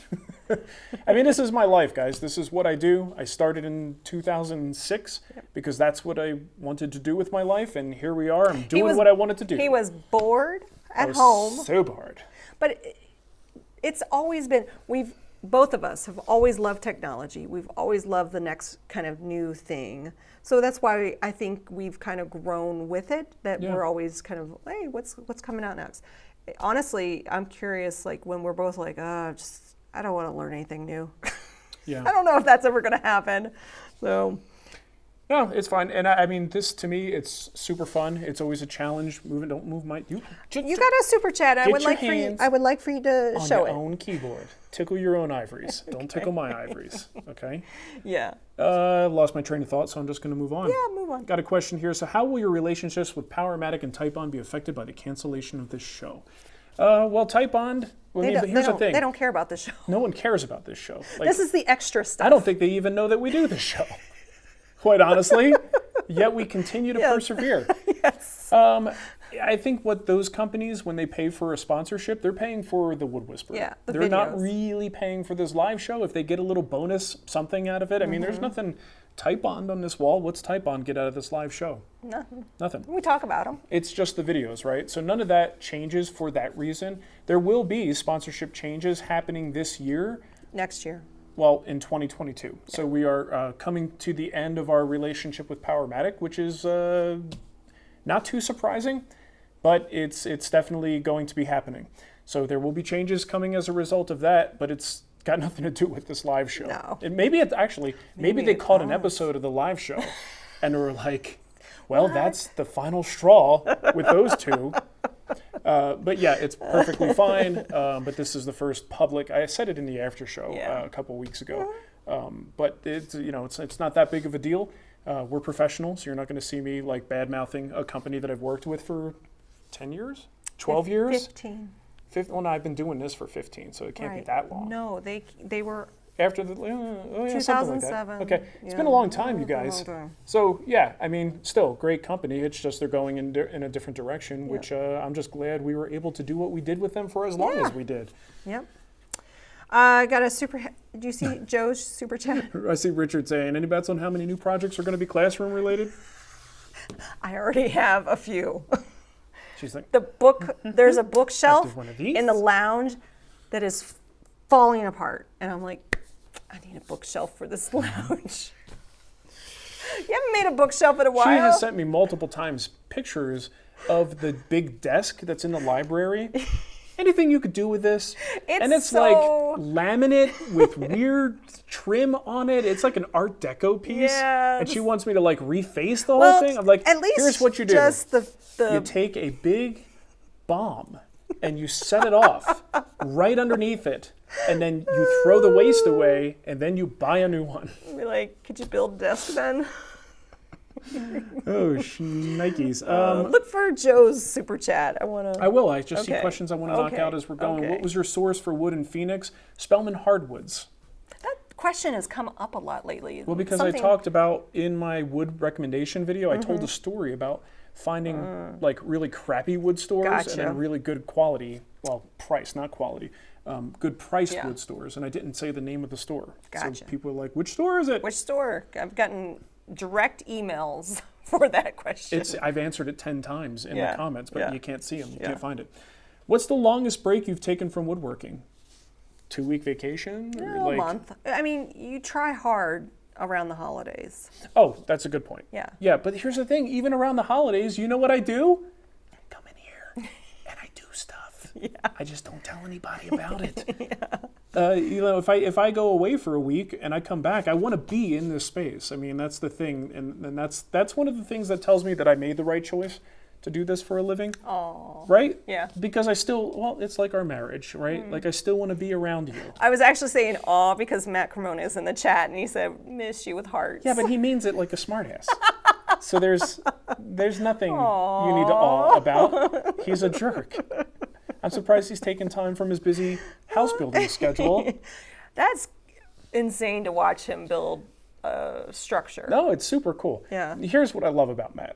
I mean, this is my life, guys. This is what I do. I started in 2006 because that's what I wanted to do with my life, and here we are. I'm doing what I wanted to do. He was bored at home. So bored. But it's always been, both of us have always loved technology. We've always loved the next kind of new thing. So that's why I think we've kind of grown with it, that we're always kind of, hey, what's coming out next? Honestly, I'm curious, like when we're both like, I don't want to learn anything new. Yeah. I don't know if that's ever going to happen. So. No, it's fine. And I mean, this to me, it's super fun. It's always a challenge. Don't move my. You got a super chat. I would like for you to show it. On your own keyboard. Tickle your own ivories. Don't tickle my ivories. Okay. Yeah. Lost my train of thought, so I'm just going to move on. Yeah, move on. Got a question here. So, how will your relationships with Powermatic and Type-On be affected by the cancellation of this show? Well, Type-On. Here's the thing. They don't care about this show. No one cares about this show. Like, this is the extra stuff. I don't think they even know that we do this show. Quite honestly, yet we continue to persevere. Yes. I think what those companies, when they pay for a sponsorship, they're paying for the Wood Whisperer. Yeah, they're videos. not really paying for this live show. If they get a little bonus, something out of it. I mean, there's nothing Type-On on this wall. What's Type-On get out of this live show? Nothing. We talk about them. It's just the videos, right? So none of that changes for that reason. There will be sponsorship changes happening this year. Next year. Well, in 2022. So we are coming to the end of our relationship with Powermatic, which is not too surprising, but it's definitely going to be happening. So there will be changes coming as a result of that, but it's got nothing to do with this live show. No. Maybe they caught an episode of the live show and were like, well, that's the final straw with those two. But yeah, it's perfectly fine. But this is the first public. I said it in the after show a couple weeks ago. But it's not that big of a deal. We're professionals. You're not going to see me like bad mouthing a company that I've worked with for 10 years, 12 years. 15. Well, no, I've been doing this for 15, so it can't be that long. No, they were. After the 2007. Like okay, it's been a long time, you guys. So yeah, I mean, still great company. It's just they're going in a different direction, which I'm just glad we were able to do what we did with them for as long as we did. Yep. I got a super. Do you see Joe's super chat? I see Richard saying, "Any bets on how many new projects are going to be classroom related?" I already have a few. She's like, there's a bookshelf one of these? in the lounge that is falling apart, and I'm like, I need a bookshelf for this lounge. You haven't made a bookshelf in a while. She has sent me multiple times pictures of the big desk that's in the library. Anything you could do with this? It's like laminate with weird trim on it. It's like an Art Deco piece. Yeah, and she wants me to like reface the whole thing. I'm like, at least here's what you do. Just You take a big bomb and you set it off right underneath it. And then you throw the waste away, and then you buy a new one. Be like, could you build a desk then? Oh, shnikes. Look for Joe's super chat. I will. I just see questions I want to knock out as we're going. What was your source for wood in Phoenix? Spelman Hardwoods. That question has come up a lot lately. Well, because I talked about in my wood recommendation video, I told a story about finding like really crappy wood stores and then really good quality, well, price, not quality. Good priced wood stores, and I didn't say the name of the store. Gotcha. So people are like, which store is it? Which store? I've gotten direct emails for that question. I've answered it 10 times in the comments, but you can't see them. You can't find it. What's the longest break you've taken from woodworking? 2-week vacation? A month. I mean, you try hard around the holidays. Oh, that's a good point. Yeah. Yeah, but here's the thing. Even around the holidays, you know what I do? I come in here and I do stuff. Yeah. I just don't tell anybody about it. If I go away for a week and I come back, I want to be in this space. I mean, that's the thing, and that's one of the things that tells me that I made the right choice to do this for a living. Oh. Right? Yeah. Because it's like our marriage, right? Like I still want to be around you. I was actually saying aw because Matt Cremona is in the chat and he said, miss you with hearts. Yeah, but he means it like a smartass. So there's nothing you need to awe about. He's a jerk. I'm surprised he's taken time from his busy house building schedule. That's insane to watch him build a structure. No, it's super cool. Yeah. Here's what I love about Matt.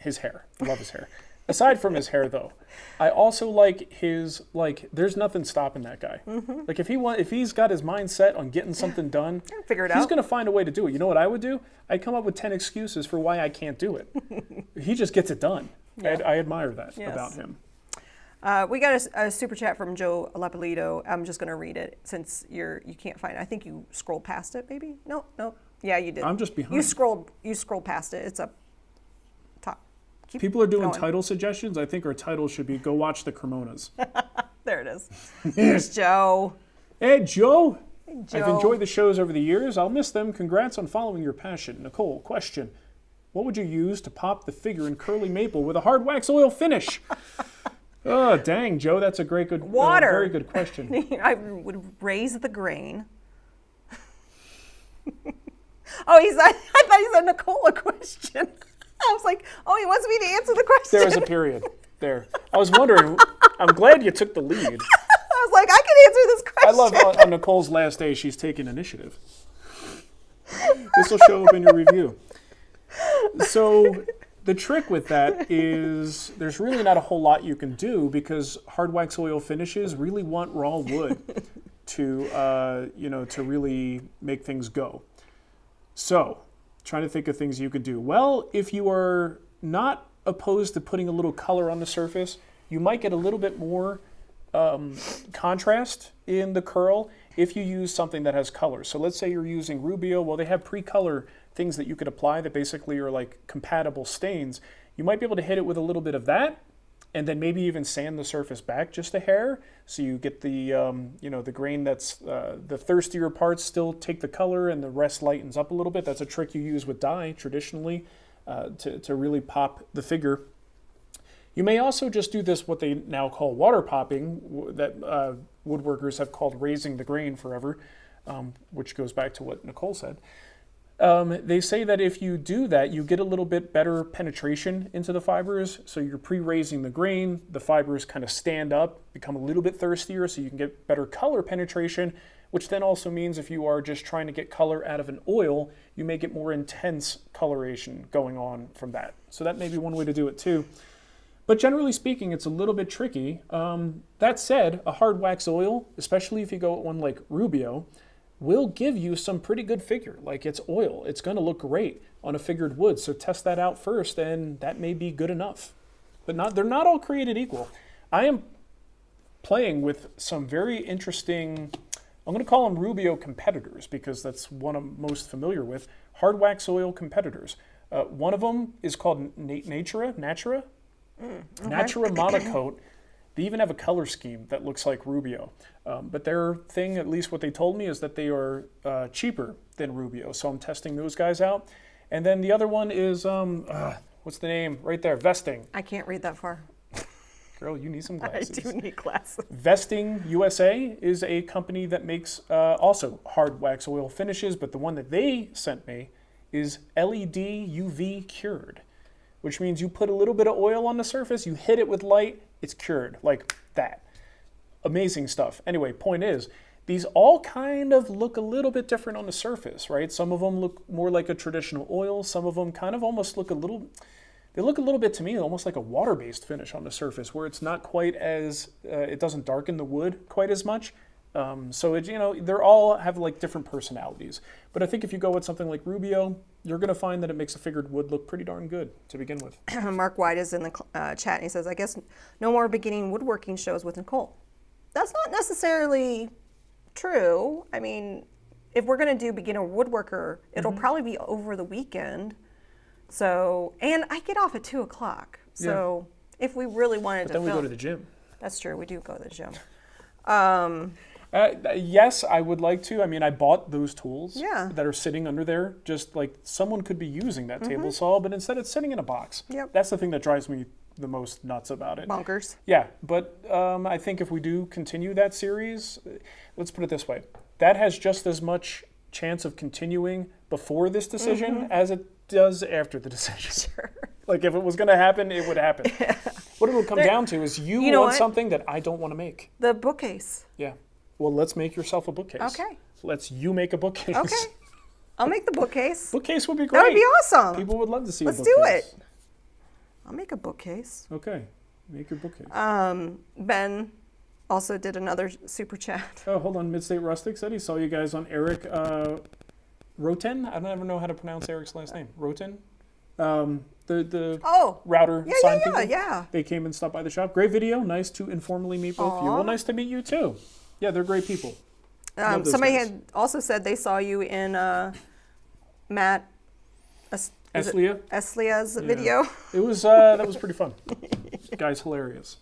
his hair. I love his hair. Aside from his hair, though, I also like his, there's nothing stopping that guy. Mm-hmm. Like, if he's got his mind set on getting something done, figure it out. He's going to find a way to do it. You know what I would do? I'd come up with 10 excuses for why I can't do it. He just gets it done. Yeah. I admire that about him. We got a super chat from Joe Lapolito. I'm just going to read it since you can't find it. I think you scrolled past it, maybe? No. Yeah, you did. I'm just behind. You scrolled past it. It's up top. People are doing title suggestions. I think our title should be "Go Watch the Cremonas." There it is. Here's Joe. Hey, Joe. Hey, Joe. I've enjoyed the shows over the years. I'll miss them. Congrats on following your passion. Nicole, question. What would you use to pop the figure in curly maple with a hard wax oil finish? Oh, dang, Joe. That's a very good question. I would raise the grain. I thought he said Nicole a question. I was like, he wants me to answer the question. There was a period there. I was wondering. I'm glad you took the lead. I was like, I can answer this question. I love on Nicole's last day, she's taking initiative. This will show up in your review. So the trick with that is there's really not a whole lot you can do because hard wax oil finishes really want raw wood to really make things go. So trying to think of things you could do. Well, if you are not opposed to putting a little color on the surface, you might get a little bit more contrast in the curl if you use something that has color. So let's say you're using Rubio. Well, they have pre-color things that you could apply that basically are like compatible stains. You might be able to hit it with a little bit of that and then maybe even sand the surface back just a hair so you get the the grain that's the thirstier parts still take the color and the rest lightens up a little bit. That's a trick you use with dye traditionally to really pop the figure. You may also just do this, what they now call water popping, that woodworkers have called raising the grain forever, which goes back to what Nicole said. They say that if you do that, you get a little bit better penetration into the fibers. So you're pre-raising the grain, the fibers kind of stand up, become a little bit thirstier so you can get better color penetration, which then also means if you are just trying to get color out of an oil, you may get more intense coloration going on from that. So that may be one way to do it too. But generally speaking, it's a little bit tricky. That said, a hard wax oil, especially if you go at one like Rubio, will give you some pretty good figure. Like it's oil. It's going to look great on a figured wood. So test that out first, and that may be good enough. But they're not all created equal. I am playing with some very interesting, I'm going to call them Rubio competitors because that's one I'm most familiar with, hard wax oil competitors. One of them is called Natura Monocoat. They even have a color scheme that looks like Rubio. But their thing, at least what they told me, is that they are cheaper than Rubio. So I'm testing those guys out. And then the other one is, what's the name? Right there, Vesting. I can't read that far. Girl, you need some glasses. I do need glasses. Vesting USA is a company that makes also hard wax oil finishes, but the one that they sent me is LED UV cured, which means you put a little bit of oil on the surface, you hit it with light, it's cured, like that. Amazing stuff. Anyway, point is, these all kind of look a little bit different on the surface, right? Some of them look more like a traditional oil. Some of them kind of almost look they look a little bit to me almost like a water-based finish on the surface where it's not quite as, it doesn't darken the wood quite as much. So they're all have like different personalities. But I think if you go with something like Rubio, you're going to find that it makes a figured wood look pretty darn good to begin with. Marc White is in the chat and he says, I guess no more beginning woodworking shows with Nicole. That's not necessarily true. I mean, if we're going to do beginner woodworker, it'll probably be over the weekend. So, and I get off at 2 o'clock. So if we really wanted to film. Then we go to the gym. That's true. We do go to the gym. Yes, I would like to. I mean, I bought those tools that are sitting under there. Just like someone could be using that table saw, but instead it's sitting in a box. Yep. That's the thing that drives me the most nuts about it. Bonkers. Yeah, but I think if we do continue that series, let's put it this way. That has just as much chance of continuing before this decision as it does after the decision. Sure. Like if it was going to happen, it would happen. Yeah. What it'll come down to is you want something that I don't want to make. The bookcase. Yeah. Well, let's make yourself a bookcase. Okay. You make a bookcase. Okay. I'll make the bookcase. Bookcase would be great. That would be awesome. People would love to see a bookcase. Let's do it. I'll make a bookcase. Okay, make your bookcase. Ben also did another super chat. Oh, hold on. Midstate Rustic said he saw you guys on Eric Roten. I don't ever know how to pronounce Eric's last name. Roten? The router sign people. Yeah. They came and stopped by the shop. Great video. Nice to informally meet both of you. Well, nice to meet you too. Yeah, they're great people. Somebody had also said they saw you in Matt Eslia's video. It was that was pretty fun. Guy's hilarious.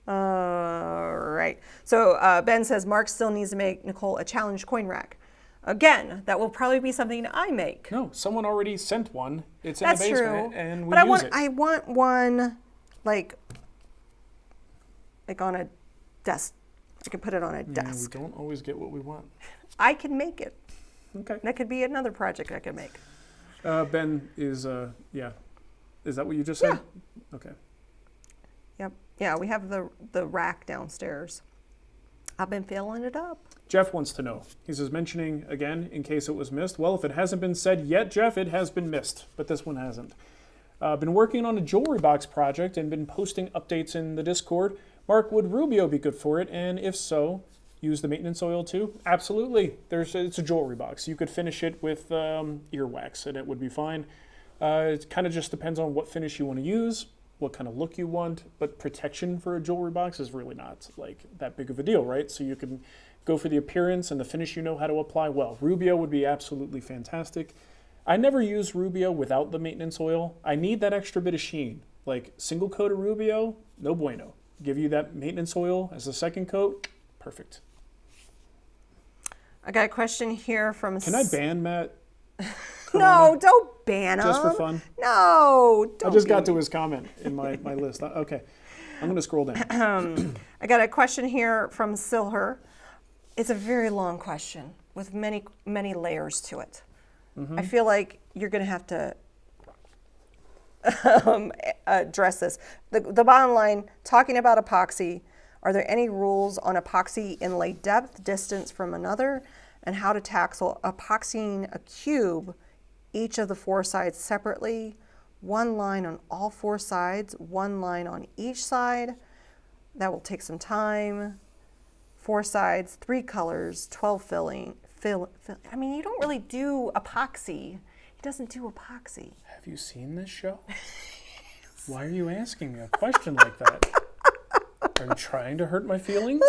Right. So Ben says Marc still needs to make Nicole a challenge coin rack. Again, that will probably be something I make. No, someone already sent one. It's in That's the basement, true. and we but use it. I want one like on a desk. I can put it on a desk. We don't always get what we want. I can make it. Okay. That could be another project I could make. Ben is Is that what you just said? Yeah. Okay. Yep. Yeah, we have the rack downstairs. I've been filling it up. Jeff wants to know. He says, mentioning again, in case it was missed. Well, if it hasn't been said yet, Jeff, it has been missed, but this one hasn't. Been working on a jewelry box project and been posting updates in the Discord. Marc, would Rubio be good for it? And if so, use the maintenance oil too? Absolutely. It's a jewelry box. You could finish it with earwax and it would be fine. It kind of just depends on what finish you want to use, what kind of look you want, but protection for a jewelry box is really not like that big of a deal, right? So you can go for the appearance and the finish you know how to apply well. Rubio would be absolutely fantastic. I never use Rubio without the maintenance oil. I need that extra bit of sheen. Like single coat of Rubio, no bueno. Give you that maintenance oil as a second coat, perfect. I got a question here from... Can I ban Matt? No, don't ban him. Just for fun? No, don't. I just got to his comment in my list. Okay, I'm going to scroll down. I got a question here from Silher. It's a very long question with many, many layers to it. I feel like you're going to have to address this. The bottom line, talking about epoxy, are there any rules on epoxy inlay depth, distance from another, and how to tackle epoxying a cube, each of the four sides separately, one line on all four sides, one line on each side? That will take some time. 4 sides, 3 colors, 12 filling. I mean, you don't really do epoxy. He doesn't do epoxy. Have you seen this show? Why are you asking me a question like that? Are you trying to hurt my feelings?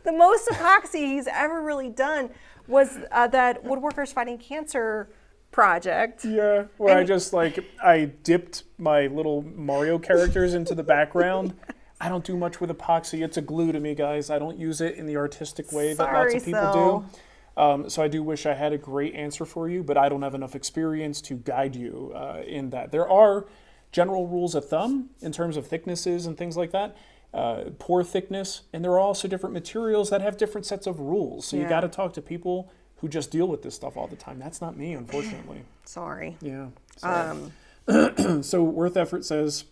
The most epoxy he's ever really done was that Woodworkers Fighting Cancer project. Yeah, where I dipped my little Mario characters into the background. I don't do much with epoxy. It's a glue to me, guys. I don't use it in the artistic way that lots of people do. So I do wish I had a great answer for you, but I don't have enough experience to guide you in that. There are general rules of thumb in terms of thicknesses and things like that. Pore thickness, and there are also different materials that have different sets of rules. So you got to talk to people who just deal with this stuff all the time. That's not me, unfortunately. Sorry. Yeah. So Worth Effort says,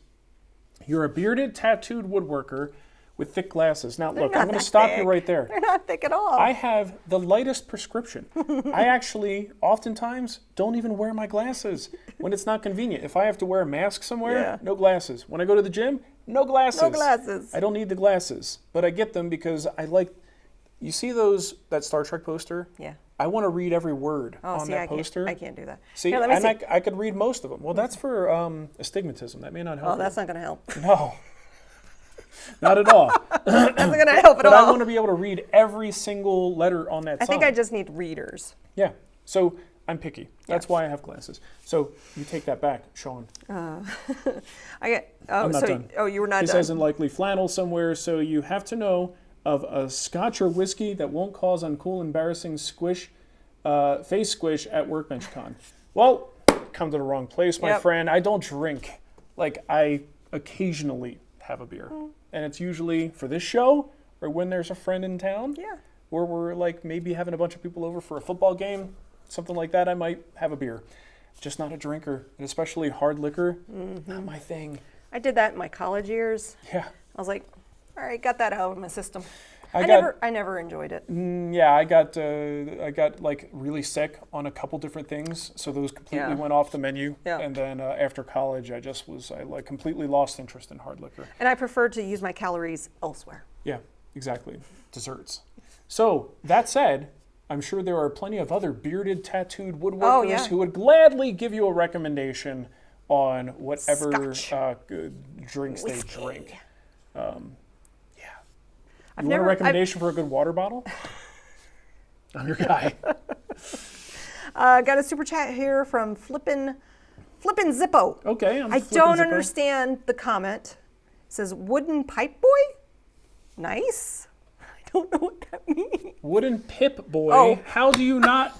you're a bearded, tattooed woodworker with thick glasses. Now, look, I'm going to stop you right there. They're not thick at all. I have the lightest prescription. I actually, oftentimes, don't even wear my glasses when it's not convenient. If I have to wear a mask somewhere, no glasses. When I go to the gym, no glasses. No glasses. I don't need the glasses, but I get them because I like, you see that Star Trek poster? Yeah. I want to read every word on that poster. I can't do that. See, Here, I could read most of them. Well, that's for astigmatism. That may not help. Oh, that's not going to help. No. Not at all. That's not going to help at all. But I want to be able to read every single letter on that sign. I think I just need readers. Yeah. So I'm picky. That's why I have glasses. So you take that back, Sean. I'm not done. Oh, you were not he done. He says in likely flannel somewhere, so you have to know of a scotch or whiskey that won't cause uncool, embarrassing face squish at Workbench Con. Well, come to the wrong place, my friend. I don't drink. Like, I occasionally have a beer. And it's usually for this show or when there's a friend in town. Yeah. Or we're like maybe having a bunch of people over for a football game, something like that, I might have a beer. Just not a drinker, and especially hard liquor, not my thing. I did that in my college years. Yeah. I was like, all right, got that out of my system. I never enjoyed it. Yeah, I got like really sick on a couple different things, so those completely went off the menu. Yeah. And then after college, I completely lost interest in hard liquor. And I prefer to use my calories elsewhere. Yeah, exactly. Desserts. So that said, I'm sure there are plenty of other bearded, tattooed woodworkers who would gladly give you a recommendation on whatever drinks they drink. You want a recommendation for a good water bottle? I'm your guy. Got a super chat here from Flippin' Zippo. Okay, I don't understand the comment. It says wooden pipe boy? Nice. I don't know what that means. Wooden pip boy? Oh. How do you not,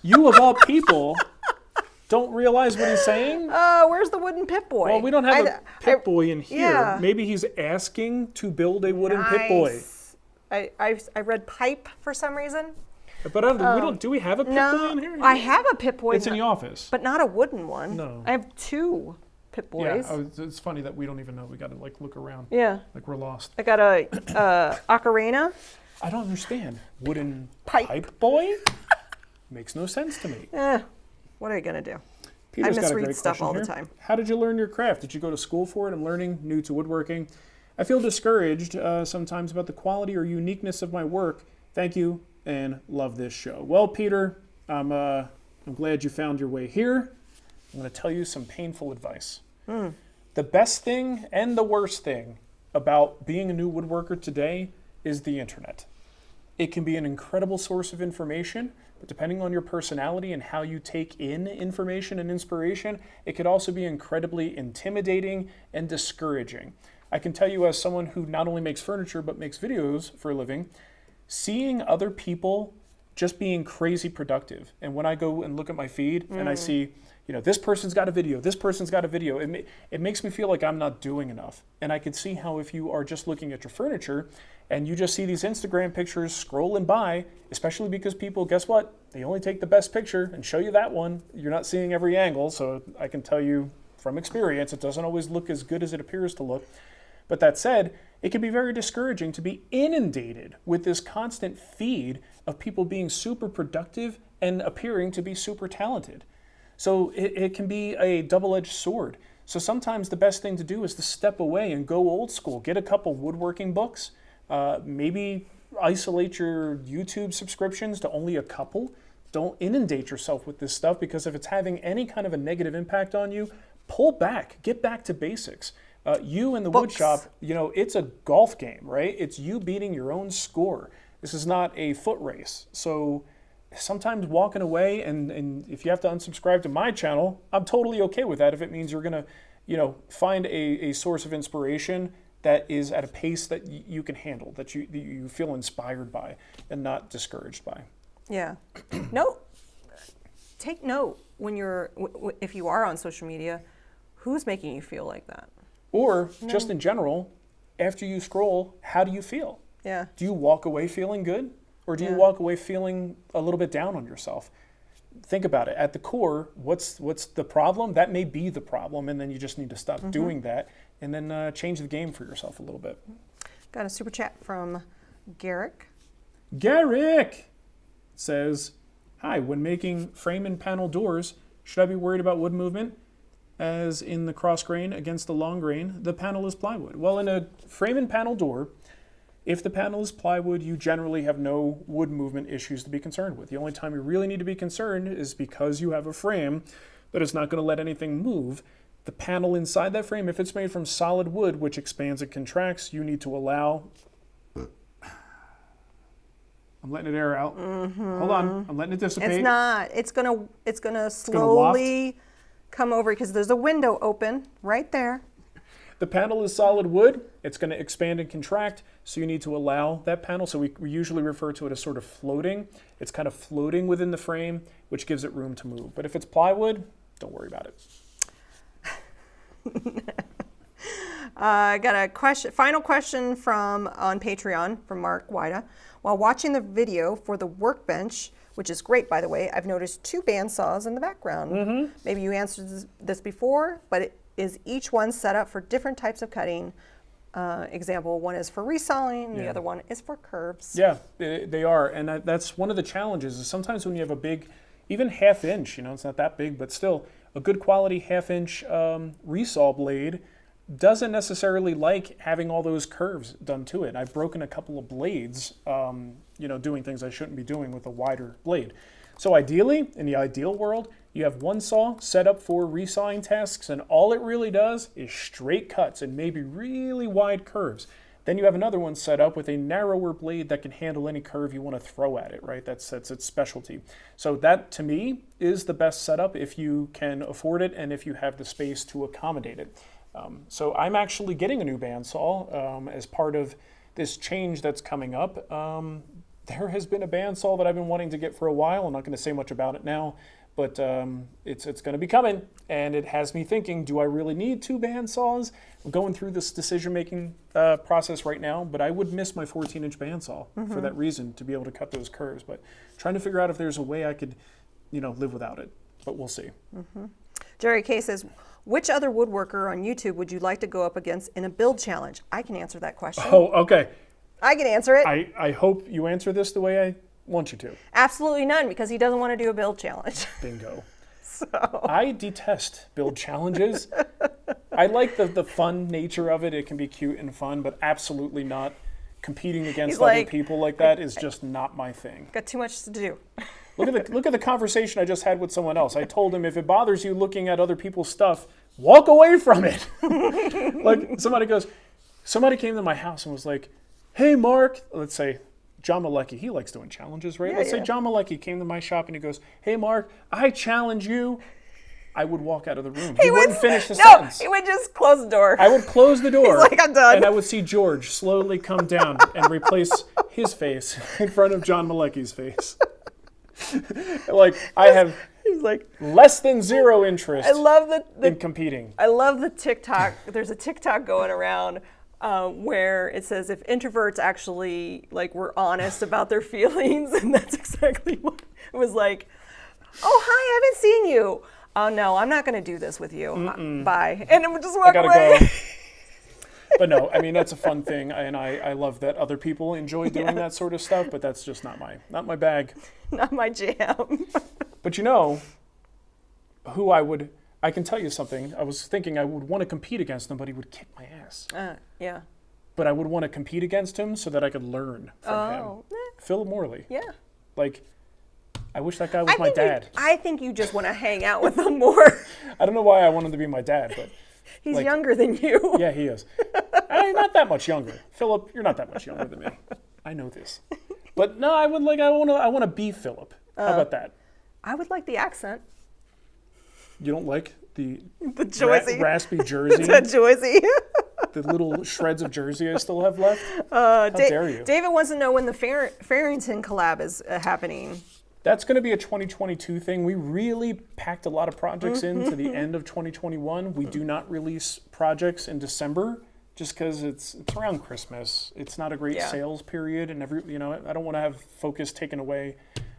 you of all people, don't realize what he's saying? Where's the wooden pip boy? Well, we don't have a pip boy in here. Yeah. Maybe he's asking to build a wooden pip boy. I read pipe for some reason. But do we have a pip boy in here? I have a pip boy. It's in the office. But not a wooden one. No. I have 2 pip boys. Yeah, it's funny that we don't even know. We got to look around. Yeah. Like we're lost. I got a ocarina. I don't understand. Wooden pipe boy? Makes no sense to me. What are you going to do? Peter's I got a misread great stuff all here. the time. How did you learn your craft? Did you go to school for it? I'm learning, new to woodworking. I feel discouraged sometimes about the quality or uniqueness of my work. Thank you and love this show. Well, Peter, I'm glad you found your way here. I'm going to tell you some painful advice. The best thing and the worst thing about being a new woodworker today is the internet. It can be an incredible source of information, but depending on your personality and how you take in information and inspiration, it could also be incredibly intimidating and discouraging. I can tell you, as someone who not only makes furniture but makes videos for a living, seeing other people just being crazy productive. And when I go and look at my feed and I see, this person's got a video, this person's got a video, it makes me feel like I'm not doing enough. And I can see how if you are just looking at your furniture and you just see these Instagram pictures scrolling by, especially because people, guess what? They only take the best picture and show you that one. You're not seeing every angle, so I can tell you from experience, it doesn't always look as good as it appears to look. But that said, it can be very discouraging to be inundated with this constant feed of people being super productive and appearing to be super talented. So it can be a double-edged sword. So sometimes the best thing to do is to step away and go old school. Get a couple woodworking books. Maybe isolate your YouTube subscriptions to only a couple. Don't inundate yourself with this stuff, because if it's having any kind of a negative impact on you, pull back. Get back to basics. You in the wood shop, it's a golf game, right? It's you beating your own score. This is not a foot race. So sometimes walking away, and if you have to unsubscribe to my channel, I'm totally okay with that if it means you're going to, find a source of inspiration that is at a pace that you can handle, that you feel inspired by and not discouraged by. Yeah. Take note if you are on social media, who's making you feel like that? Or just in general, after you scroll, how do you feel? Yeah. Do you walk away feeling good? Or do you walk away feeling a little bit down on yourself? Think about it. At the core, what's the problem? That may be the problem, and then you just need to stop doing that and then change the game for yourself a little bit. Got a super chat from Garrick. Garrick says, hi, when making frame and panel doors, should I be worried about wood movement? As in the cross grain against the long grain, the panel is plywood. Well, in a frame and panel door, if the panel is plywood, you generally have no wood movement issues to be concerned with. The only time you really need to be concerned is because you have a frame that is not going to let anything move. The panel inside that frame, if it's made from solid wood, which expands and contracts, you need to allow... I'm letting it air out. Hold on, I'm letting it dissipate. It's not. It's gonna slowly come over because there's a window open right there. The panel is solid wood. It's going to expand and contract, so you need to allow that panel. So we usually refer to it as sort of floating. It's kind of floating within the frame, which gives it room to move. But if it's plywood, don't worry about it. I got a final question on Patreon from Marc Wida. While watching the video for the workbench, which is great, by the way, I've noticed 2 bandsaws in the background. Maybe you answered this before, but is each one set up for different types of cutting, example. One is for resawing, the other one is for curves. Yeah, they are. And that's one of the challenges is sometimes when you have a big, even half-inch, it's not that big, but still a good quality half-inch resaw blade doesn't necessarily like having all those curves done to it. I've broken a couple of blades, doing things I shouldn't be doing with a wider blade. So ideally, in the ideal world, you have one saw set up for resawing tasks, and all it really does is straight cuts and maybe really wide curves. Then you have another one set up with a narrower blade that can handle any curve you want to throw at it, right? That's its specialty. So that, to me, is the best setup if you can afford it and if you have the space to accommodate it. So I'm actually getting a new bandsaw as part of this change that's coming up. There has been a bandsaw that I've been wanting to get for a while. I'm not going to say much about it now, but it's going to be coming, and it has me thinking, do I really need 2 bandsaws? I'm going through this decision-making process right now, but I would miss my 14-inch bandsaw for that reason, to be able to cut those curves. But trying to figure out if there's a way I could, live without it, but we'll see. Jerry K says, which other woodworker on YouTube would you like to go up against in a build challenge? I can answer that question. Oh, okay. I can answer it. I hope you answer this the way I want you to. Absolutely none, because he doesn't want to do a build challenge. Bingo. So I detest build challenges. I like the fun nature of it. It can be cute and fun, but absolutely not competing against other people like that is just not my thing. Got too much to do. Look at the conversation I just had with someone else. I told him, if it bothers you looking at other people's stuff, walk away from it. Like somebody came to my house and was like, hey, Marc, let's say John Malecki, he likes doing challenges, right? Let's say John Malecki came to my shop and he goes, hey, Marc, I challenge you. I would walk out of the room. He wouldn't finish the sentence. He would just close the door. I would close the door. He's like, I'm done. And I would see George slowly come down and replace his face in front of John Malecki's face. He's like less than zero interest in competing. I love the TikTok. There's a TikTok going around where it says if introverts actually were honest about their feelings, and that's exactly what it was like. Oh, hi, I haven't seen you. Oh no, I'm not going to do this with you. Bye. And it would just walk away. Go. But no, I mean, that's a fun thing, and I love that other people enjoy doing that sort of stuff, but that's just not my bag. Not my jam. But who I can tell you something. I was thinking I would want to compete against him, but he would kick my ass. Yeah. But I would want to compete against him so that I could learn from him. Philip Morley. Yeah. I wish that guy was my dad. I think you just want to hang out with him more. I don't know why I want him to be my dad, but... He's younger than you. Yeah, he is. Not that much younger. Philip, you're not that much younger than me. I know this. But no, I want to be Philip. How about that? I would like the accent. You don't like the Jersey. Raspy Jersey? The Jersey. The little shreds of Jersey I still have left? How dare you? David wants to know when the Farrington collab is happening. That's going to be a 2022 thing. We really packed a lot of projects into the end of 2021. We do not release projects in December just because it's around Christmas. It's not a great sales period, and I don't want to have focus taken away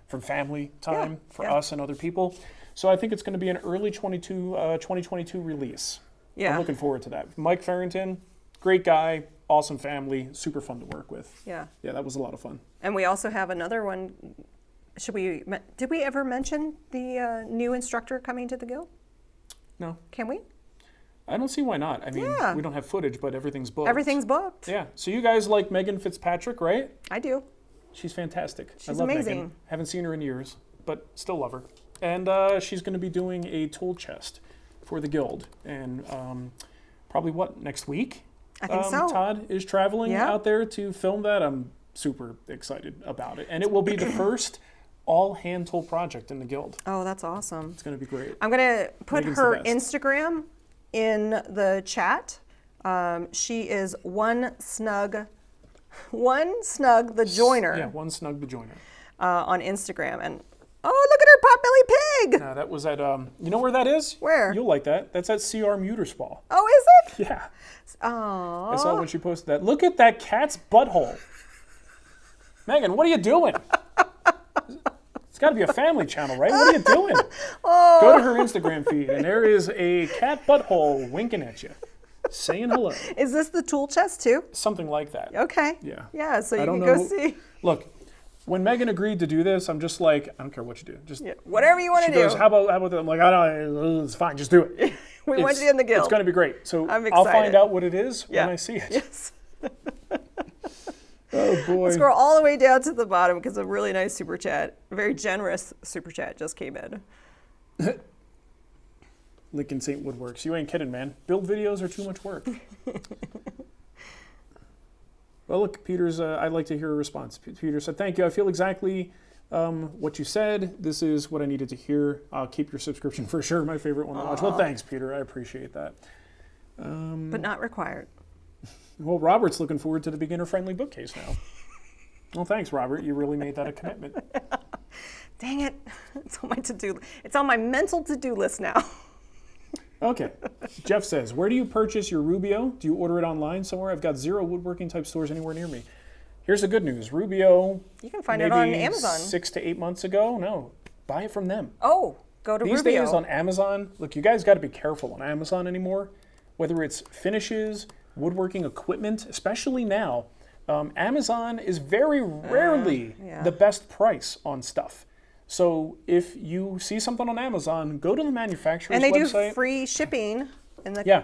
from family time for us and other people. So I think it's going to be an early 2022 release. Yeah. I'm looking forward to that. Mike Farrington, great guy, awesome family, super fun to work with. Yeah. Yeah, that was a lot of fun. And we also have another one. Did we ever mention the new instructor coming to the guild? No. Can we? I don't see why not. I mean, we don't have footage, but everything's booked. Everything's booked. Yeah. So you guys like Megan Fitzpatrick, right? I do. She's fantastic. She's I love amazing. Megan. Haven't seen her in years, but still love her. And she's going to be doing a tool chest for the guild. And probably next week? I think so. Todd is traveling out there to film that. I'm super excited about it. And it will be the first all hand tool project in the guild. Oh, that's awesome. It's going to be great. I'm going to put her Instagram in the chat. She is one snug the joiner. Yeah, one snug the joiner. On Instagram. And oh, look at her potbelly pig. No, that was at, you know where that is? Where? You'll like that. That's at CR Muter Spa. Oh, is it? Yeah. Oh. I saw when she posted that. Look at that cat's butthole. Megan, what are you doing? It's got to be a family channel, right? What are you doing? Go to her Instagram feed, and there is a cat butthole winking at you. saying hello. Is this the tool chest too? Something like that. Okay. Yeah. Yeah, so you I don't can know. go see. Look, when Megan agreed to do this, I'm just like, I don't care what you do. Just whatever you want to do. She goes, how about that? I'm like, I don't, it's fine, just do it. We want you in the guild. It's going to be great. So I'm I'll excited. find out what it is when I see it. Yes. Oh boy. Scroll all the way down to the bottom because a really nice super chat, a very generous super chat just came in. Lincoln St. Woodworks. You ain't kidding, man. Build videos are too much work. Well, look, Peter's, I'd like to hear a response. Peter said, thank you. I feel exactly what you said. This is what I needed to hear. I'll keep your subscription for sure. My favorite one to watch. Well, thanks, Peter. I appreciate that. But not required. Well, Robert's looking forward to the beginner-friendly bookcase now. Well, thanks, Robert. You really made that a commitment. Dang it. It's on my to-do. It's on my mental to-do list now. Okay. Jeff says, where do you purchase your Rubio? Do you order it online somewhere? I've got 0 woodworking type stores anywhere near me. Here's the good news. Rubio, you can find it on Amazon. 6 to 8 months ago. No, buy it from them. Oh, go to These Rubio. days on Amazon, look, you guys got to be careful on Amazon anymore. Whether it's finishes, woodworking equipment, especially now, Amazon is very rarely the best price on stuff. So if you see something on Amazon, go to the manufacturer's website. And they do free shipping. Yeah.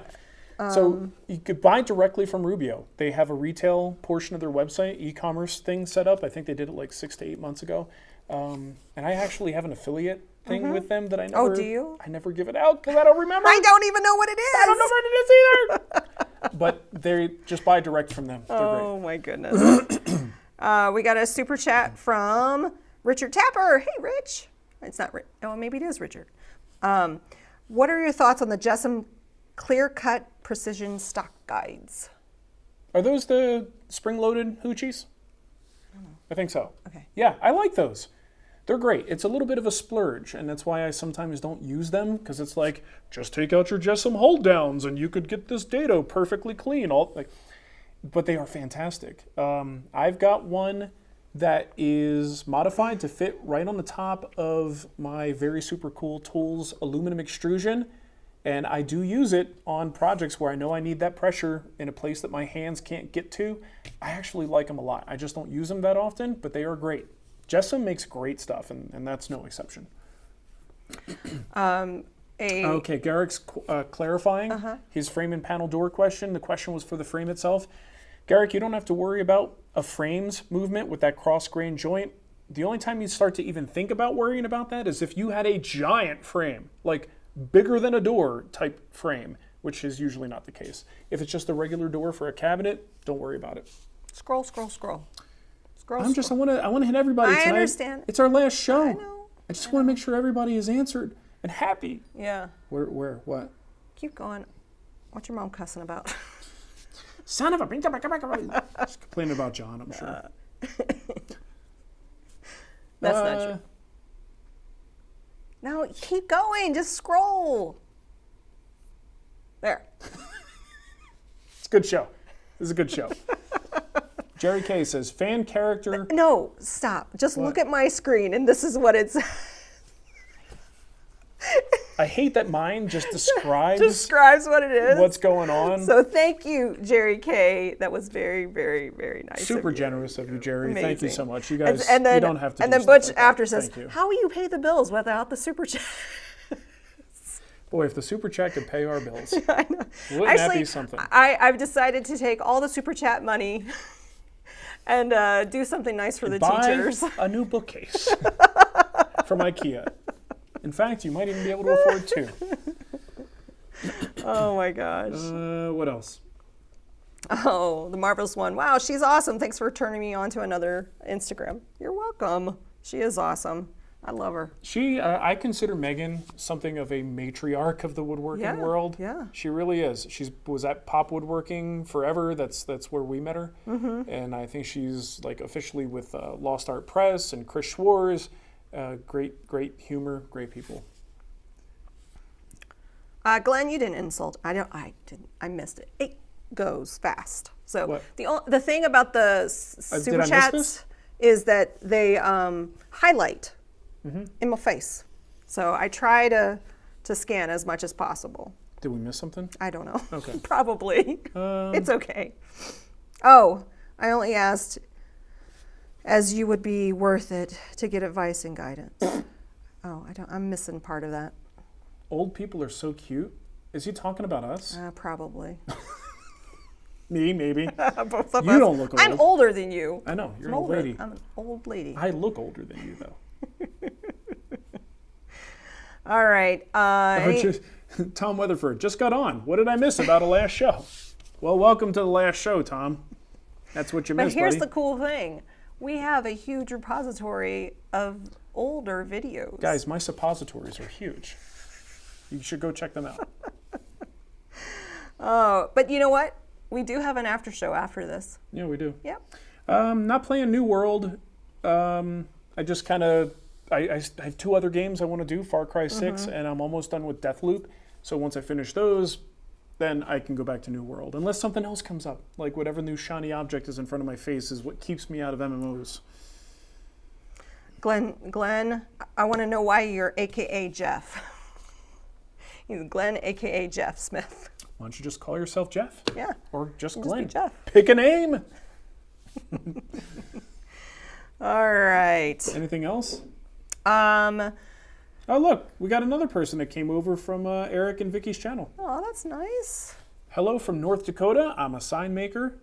So you could buy directly from Rubio. They have a retail portion of their website, e-commerce thing set up. I think they did it like 6 to 8 months ago. And I actually have an affiliate thing with them that I never. Oh, do you? I never give it out because I don't remember. I don't even know what it is. I don't know what it is either. But they just buy direct from them. They're great. Oh my goodness. We got a super chat from Richard Tapper. Hey, Rich. It's not Rich. Oh, maybe it is Richard. What are your thoughts on the Jessam clear-cut precision stock guides? Are those the spring-loaded hoochies? I think so. Okay. Yeah, I like those. They're great. It's a little bit of a splurge, and that's why I sometimes don't use them, because it's like, just take out your Jessam hold downs and you could get this dado perfectly clean. But they are fantastic. I've got one that is modified to fit right on the top of my very super cool Tools aluminum extrusion, and I do use it on projects where I know I need that pressure in a place that my hands can't get to. I actually like them a lot. I just don't use them that often, but they are great. Jessam makes great stuff, and that's no exception. Okay, Garrick's clarifying his frame and panel door question. The question was for the frame itself. Garrick, you don't have to worry about a frame's movement with that cross-grain joint. The only time you start to even think about worrying about that is if you had a giant frame, like bigger than a door type frame, which is usually not the case. If it's just a regular door for a cabinet, don't worry about it. Scroll, scroll, scroll. I want to hit everybody tonight. I understand. It's our last show. I know. I just want to make sure everybody is answered and happy. Yeah. Where, what? Keep going. What's your mom cussing about? Son of a... She's complaining about John, I'm sure. That's not true. No, keep going. Just scroll. There. It's a good show. This is a good show. Jerry K says, fan character... No, stop. Just look at my screen, and this is what it's... I hate that mine just describes what it is. What's going on. So thank you, Jerry K. That was very, very, very nice. Super generous of you, Jerry. Amazing. Thank you so much. You guys, and then, you don't have to. And do then Butch like after that. says, "How will you pay the bills without the super chat?" Boy, if the super chat could pay our bills, I know. Wouldn't Actually, that be something? I've decided to take all the super chat money and do something nice for the teachers. A new bookcase from IKEA. In fact, you might even be able to afford 2. Oh my gosh. What else? Oh, the marvelous one. Wow, she's awesome. Thanks for turning me on to another Instagram. You're welcome. She is awesome. I love her. I consider Megan something of a matriarch of the woodworking world. Yeah. She really is. She was at Pop Woodworking forever. That's where we met her. Mm-hmm. And I think she's like officially with Lost Art Press and Chris Schwarz. Great humor, great people. Glenn, you didn't insult. I didn't. I missed it. It goes fast. So what? The thing about the super chats is that they highlight in my face. So I try to scan as much as possible. Did we miss something? I don't know. Okay. Probably. It's okay. Oh, I only asked as you would be worth it to get advice and guidance. Oh, I'm missing part of that. Old people are so cute. Is he talking about us? Probably. Me, maybe. Both of You us. don't look old. I'm older than you. I know. You're an old lady. I'm an old lady. I look older than you, though. All right. Tom Weatherford just got on. What did I miss about a last show? Well, welcome to the last show, Tom. That's what you missed, But here's buddy. the cool thing. We have a huge repository of older videos. Guys, my suppositories are huge. You should go check them out. Oh, but you know what? We do have an after show after this. Yeah, we do. Yep. Not playing New World. I just kind of... I have 2 other games I want to do, Far Cry 6, and I'm almost done with Deathloop. So once I finish those, then I can go back to New World. Unless something else comes up, like whatever new shiny object is in front of my face is what keeps me out of MMOs. Glenn, I want to know why you're AKA Jeff. He's Glenn, AKA Jeff Smith. Why don't you just call yourself Jeff? Yeah. Or just Just Glenn. be Jeff. Pick a name. All right. Anything else? Oh, look, we got another person that came over from Eric and Vicky's channel. Oh, that's nice. Hello from North Dakota. I'm a sign maker.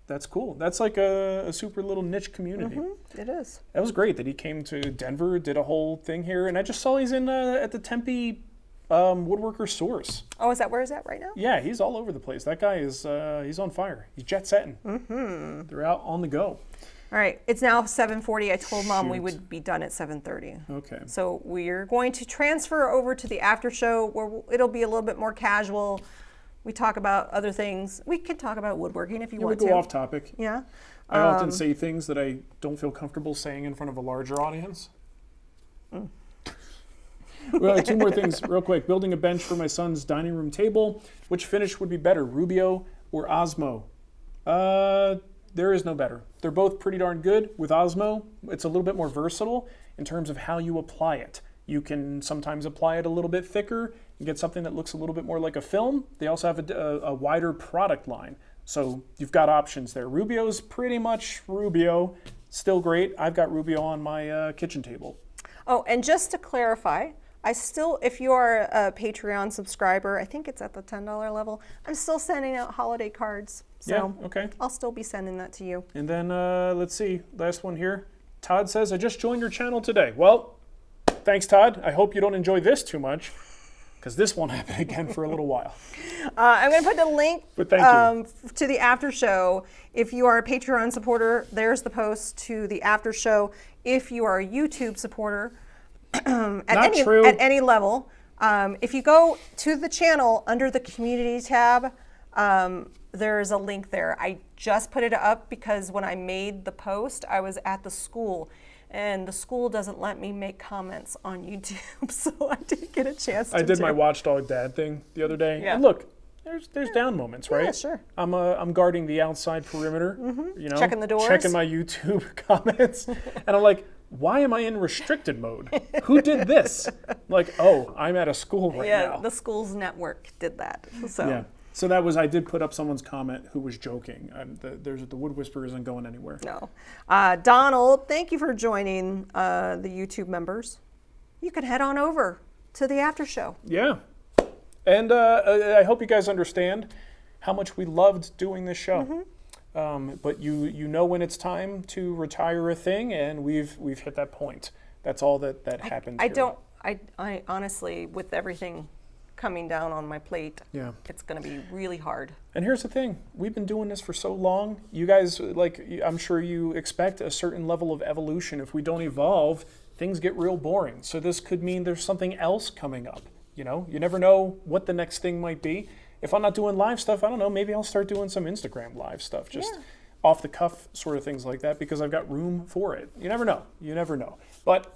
That's cool. That's like a super little niche community. It is. That was great that he came to Denver, did a whole thing here, and I just saw he's in at the Tempe Woodworker Source. Oh, is that where he's at right now? Yeah, he's all over the place. That guy is he's on fire. He's jet setting. They're out on the go. All right. It's now 7:40. I told Mom we Shoot. would be done at 7:30. Okay. So we're going to transfer over to the after show where it'll be a little bit more casual. We talk about other things. We can talk about woodworking if you We want go to. off topic. Yeah. I often say things that I don't feel comfortable saying in front of a larger audience. Well, 2 more things real quick. Building a bench for my son's dining room table. Which finish would be better, Rubio or Osmo? There is no better. They're both pretty darn good. With Osmo, it's a little bit more versatile in terms of how you apply it. You can sometimes apply it a little bit thicker and get something that looks a little bit more like a film. They also have a wider product line. So you've got options there. Rubio's pretty much Rubio. Still great. I've got Rubio on my kitchen table. Oh, and just to clarify, if you are a Patreon subscriber, I think it's at the $10 level, I'm still sending out holiday cards. So yeah, okay. I'll still be sending that to you. And then let's see, last one here. Todd says, I just joined your channel today. Well, thanks, Todd. I hope you don't enjoy this too much, because this won't happen again for a little while. I'm going to put the link But thank you. to the after show. If you are a Patreon supporter, there's the post to the after show. If you are a YouTube supporter, at any level, if you go to the channel under the community tab, there's a link there. I just put it up because when I made the post, I was at the school, and the school doesn't let me make comments on YouTube, so I didn't get a chance to I did my watchdog dad thing the other day. Yeah. And look, there's down moments, right? Yeah, sure. I'm guarding the outside perimeter, you know, Checking the doors. checking my YouTube comments, and I'm like, why am I in restricted mode? Who did this? Like, oh, I'm at a school right now. Yeah, the school's network did that. So. Yeah. So that was, I did put up someone's comment who was joking. The Wood Whisperer isn't going anywhere. No. Donald, thank you for joining the YouTube members. You can head on over to the after show. Yeah. And I hope you guys understand how much we loved doing this show. But you know when it's time to retire a thing, and we've hit that point. That's all that happens. I honestly, with everything coming down on my plate, Yeah. it's going to be really hard. And here's the thing. We've been doing this for so long. You guys, I'm sure you expect a certain level of evolution. If we don't evolve, things get real boring. So this could mean there's something else coming up. You know, you never know what the next thing might be. If I'm not doing live stuff, I don't know, maybe I'll start doing some Instagram live stuff, just off the cuff sort of things like that, because I've got room for it. You never know. You never know. But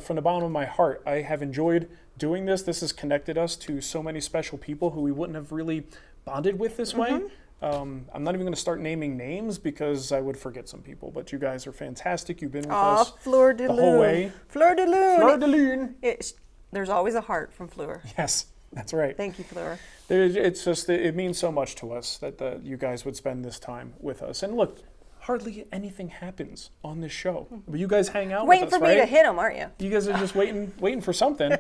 from the bottom of my heart, I have enjoyed doing this. This has connected us to so many special people who we wouldn't have really bonded with this way. I'm not even going to start naming names because I would forget some people, but you guys are fantastic. You've been with us Fleur de the whole way. Fleur de Lune. Fleur de Lune. There's always a heart from Fleur. Yes. That's right. Thank you, Flora. It's just, it means so much to us that you guys would spend this time with us. And look, hardly anything happens on this show. But you guys hang out with us, Waiting for me to hit them, aren't you? You guys are just waiting for something,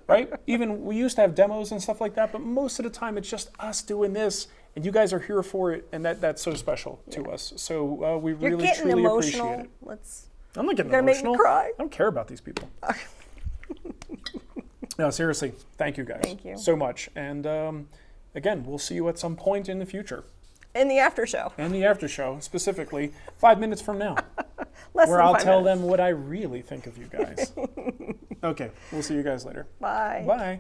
right? Even we used to have demos and stuff like that, but most of the time it's just us doing this, and you guys are here for it, and that's so special to us. So we You're really, getting truly emotional. appreciate it. Let's. I'm not getting You're gonna emotional. make me cry. I don't care about these people. No, seriously, thank you guys Thank you. so much. And again, we'll see you at some point in the future. In the after show. And the after show, specifically 5 minutes from now, Less where than I'll 5 tell minutes. them what I really think of you guys. Okay, we'll see you guys later. Bye. Bye.